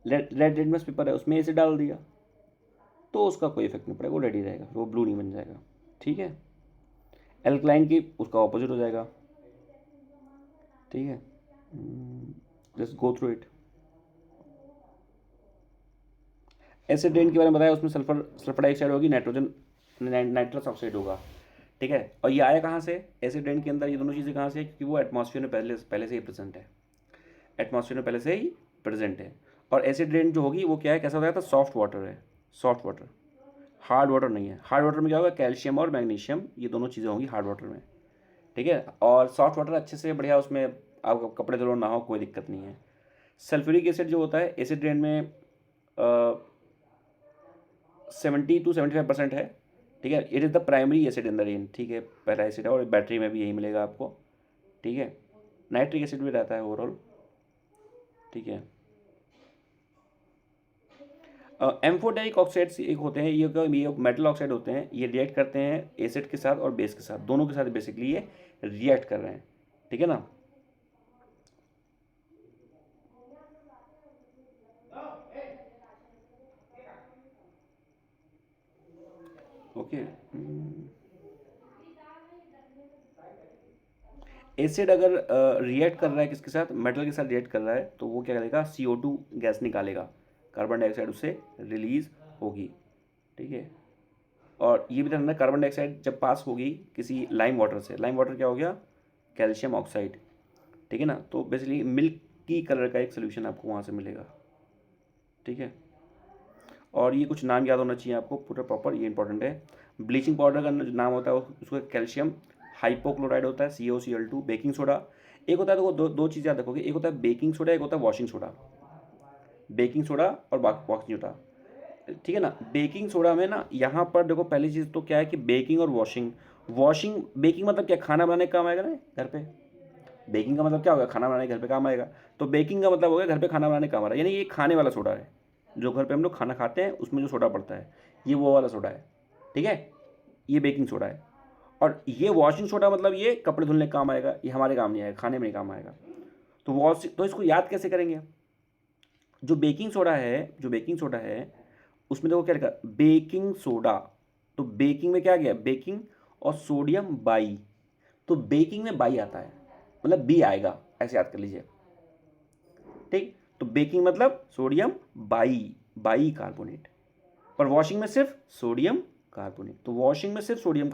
रेड लिटमस पेपर है, उसमें एसिड डाल दिया, तो उसका कोई इफेक्ट नहीं पड़ेगा, वो रेड ही रहेगा, वो ब्लू नहीं बन जाएगा, ठीक है। एल्कलाइन की उसका ऑपोजिट हो जाएगा, ठीक है। Just go through it. Acid rain के बारे में बताया, उसमें सल्फर डाइऑक्साइड होगी, नाइट्रोजन नाइट्रस ऑक्साइड होगा, ठीक है। और ये आया कहाँ से, एसिड रेन के अंदर ये दोनों चीज़ें कहाँ से, क्योंकि वो एटमॉस्फेयर में पहले से ही प्रेजेंट है, एटमॉस्फेयर में पहले से ही प्रेजेंट है। और एसिड रेन जो होगी वो क्या है, कैसा होता है, तो सॉफ्ट वाटर है, सॉफ्ट वाटर, हार्ड वाटर नहीं है। हार्ड वाटर में क्या होगा, कैल्शियम और मैग्नीशियम, ये दोनों चीज़ें होंगी हार्ड वाटर में, ठीक है। और सॉफ्ट वाटर अच्छे से बढ़िया, उसमें आप कपड़े धो ना हो कोई दिक्कत नहीं है। सल्फ्यूरिक एसिड जो होता है एसिड रेन में 70 to 75% है, ठीक है। It is the primary acid in the rain, ठीक है, पहला एसिड है। और बैटरी में भी यही मिलेगा आपको, ठीक है। नाइट्रिक एसिड भी रहता है ओवरऑल, ठीक है। एम्फोटेरिक ऑक्साइड्स एक होते हैं, ये मेटल ऑक्साइड होते हैं, ये रिएक्ट करते हैं एसिड के साथ और बेस के साथ, दोनों के साथ बेसिकली ये रिएक्ट कर रहे हैं, ठीक है ना। ओके, एसिड अगर रिएक्ट कर रहा है किसके साथ, मेटल के साथ रिएक्ट कर रहा है, तो वो क्या करेगा, CO2 गैस निकालेगा, कार्बन डाइऑक्साइड उससे रिलीज होगी, ठीक है। और ये भी ध्यान रखना, कार्बन डाइऑक्साइड जब पास होगी किसी लाइम वाटर से, लाइम वाटर क्या हो गया, कैल्शियम ऑक्साइड, ठीक है ना। तो बेसिकली मिल्क की कलर का एक सोल्यूशन आपको वहाँ से मिलेगा, ठीक है। और ये कुछ नाम याद होना चाहिए आपको पूरा प्रॉपर, ये इंपॉर्टेंट है। ब्लीचिंग पाउडर का जो नाम होता है उसको कैल्शियम हाइपोक्लोराइड होता है, CaCl2। बेकिंग सोडा एक होता है, तो वो दो चीज़ याद रखोगे, एक होता है बेकिंग सोडा, एक होता है वॉशिंग सोडा। बेकिंग सोडा और वॉशिंग सोडा, ठीक है ना। बेकिंग सोडा में ना, यहाँ पर देखो पहली चीज़ तो क्या है कि बेकिंग और वॉशिंग बेकिंग मतलब क्या, खाना बनाने का काम आएगा ना घर पे। बेकिंग का मतलब क्या होगा, खाना बनाने घर पे काम आएगा। तो बेकिंग का मतलब हो गया घर पे खाना बनाने काम आ रहा है, यानी ये खाने वाला सोडा है, जो घर पे हम लोग खाना खाते हैं उसमें जो सोडा पड़ता है, ये वो वाला सोडा है, ठीक है। ये बेकिंग सोडा है। और ये वॉशिंग सोडा मतलब ये कपड़े धुलने का काम आएगा, ये हमारे काम नहीं आएगा, खाने में नहीं काम आएगा। तो इसको याद कैसे करेंगे, जो बेकिंग सोडा है उसमें देखो क्या लिखा, बेकिंग सोडा। तो बेकिंग में क्या गया, बेकिंग और सोडियम बाई, तो बेकिंग में बाई आता है, मतलब बी आएगा, ऐसे याद कर लीजिए, ठीक। तो बेकिंग मतलब सोडियम बाई कार्बोनेट, पर वॉशिंग में सिर्फ सोडियम कार्बोनेट। तो वॉशिंग में सिर्फ सोडियम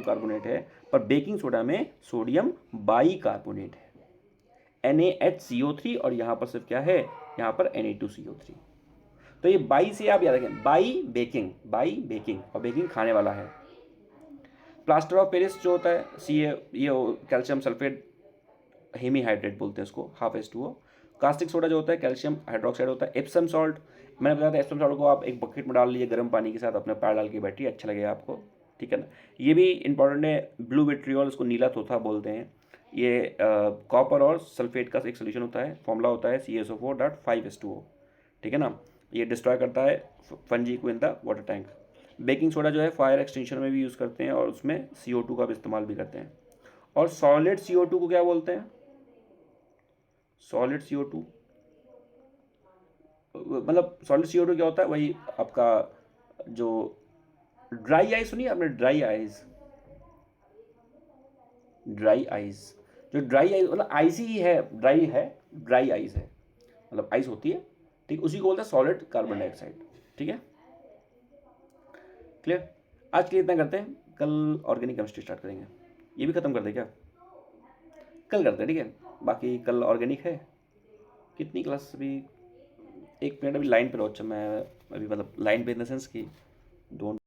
कार्बोनेट है, पर बेकिंग सोडा में सोडियम बाई कार्बोनेट है, NaHCO3। और यहाँ पर सिर्फ क्या है, यहाँ पर Na2CO3। तो ये बाई से आप याद रखें, बाई बेकिंग, और बेकिंग खाने वाला है। प्लास्टर ऑफ पेरिस जो होता है, ये कैल्शियम सल्फेट हेमीहाइड्रेट बोलते हैं इसको, H2O। कास्टिक सोडा जो होता है कैल्शियम हाइड्रोक्साइड होता है। एप्सम सॉल्ट, मैंने बताया था, एप्सम सॉल्ट को आप एक बकेट में डाल लीजिए गर्म पानी के साथ, अपने पैर डाल के बैठिए, अच्छा लगेगा आपको, ठीक है ना। ये भी इंपॉर्टेंट है, ब्लू विट्रियोल, इसको नीला तोता बोलते हैं। ये कॉपर और सल्फेट का एक सोल्यूशन होता है, फॉर्मूला होता है CaSO4.5H2O, ठीक है ना। ये डिस्ट्रॉय करता है फंजी को in the water tank. Baking soda जो है फायर एक्सटेंशन में भी यूज़ करते हैं, और उसमें CO2 का भी इस्तेमाल भी करते हैं। और सॉलिड CO2 को क्या बोलते हैं, सॉलिड CO2 मतलब सॉलिड CO2 क्या होता है, वही आपका जो ड्राई आइज सुनिए आपने, ड्राई आइज जो ड्राई आइज मतलब आइस ही है, ड्राई आइज है, मतलब आइस होती है, ठीक, उसी को बोलते हैं सॉलिड कार्बन डाइऑक्साइड, ठीक है। क्लियर, आज के लिए इतना करते हैं, कल ऑर्गेनिक केमिस्ट्री स्टार्ट करेंगे। ये भी ख़त्म कर दे क्या, कल करते हैं, ठीक है। बाकी कल ऑर्गेनिक है, कितनी क्लास अभी, 1 मिनट अभी लाइन पे रहो। अच्छा मैं अभी मतलब लाइन पे इन द सेंस कि डोंट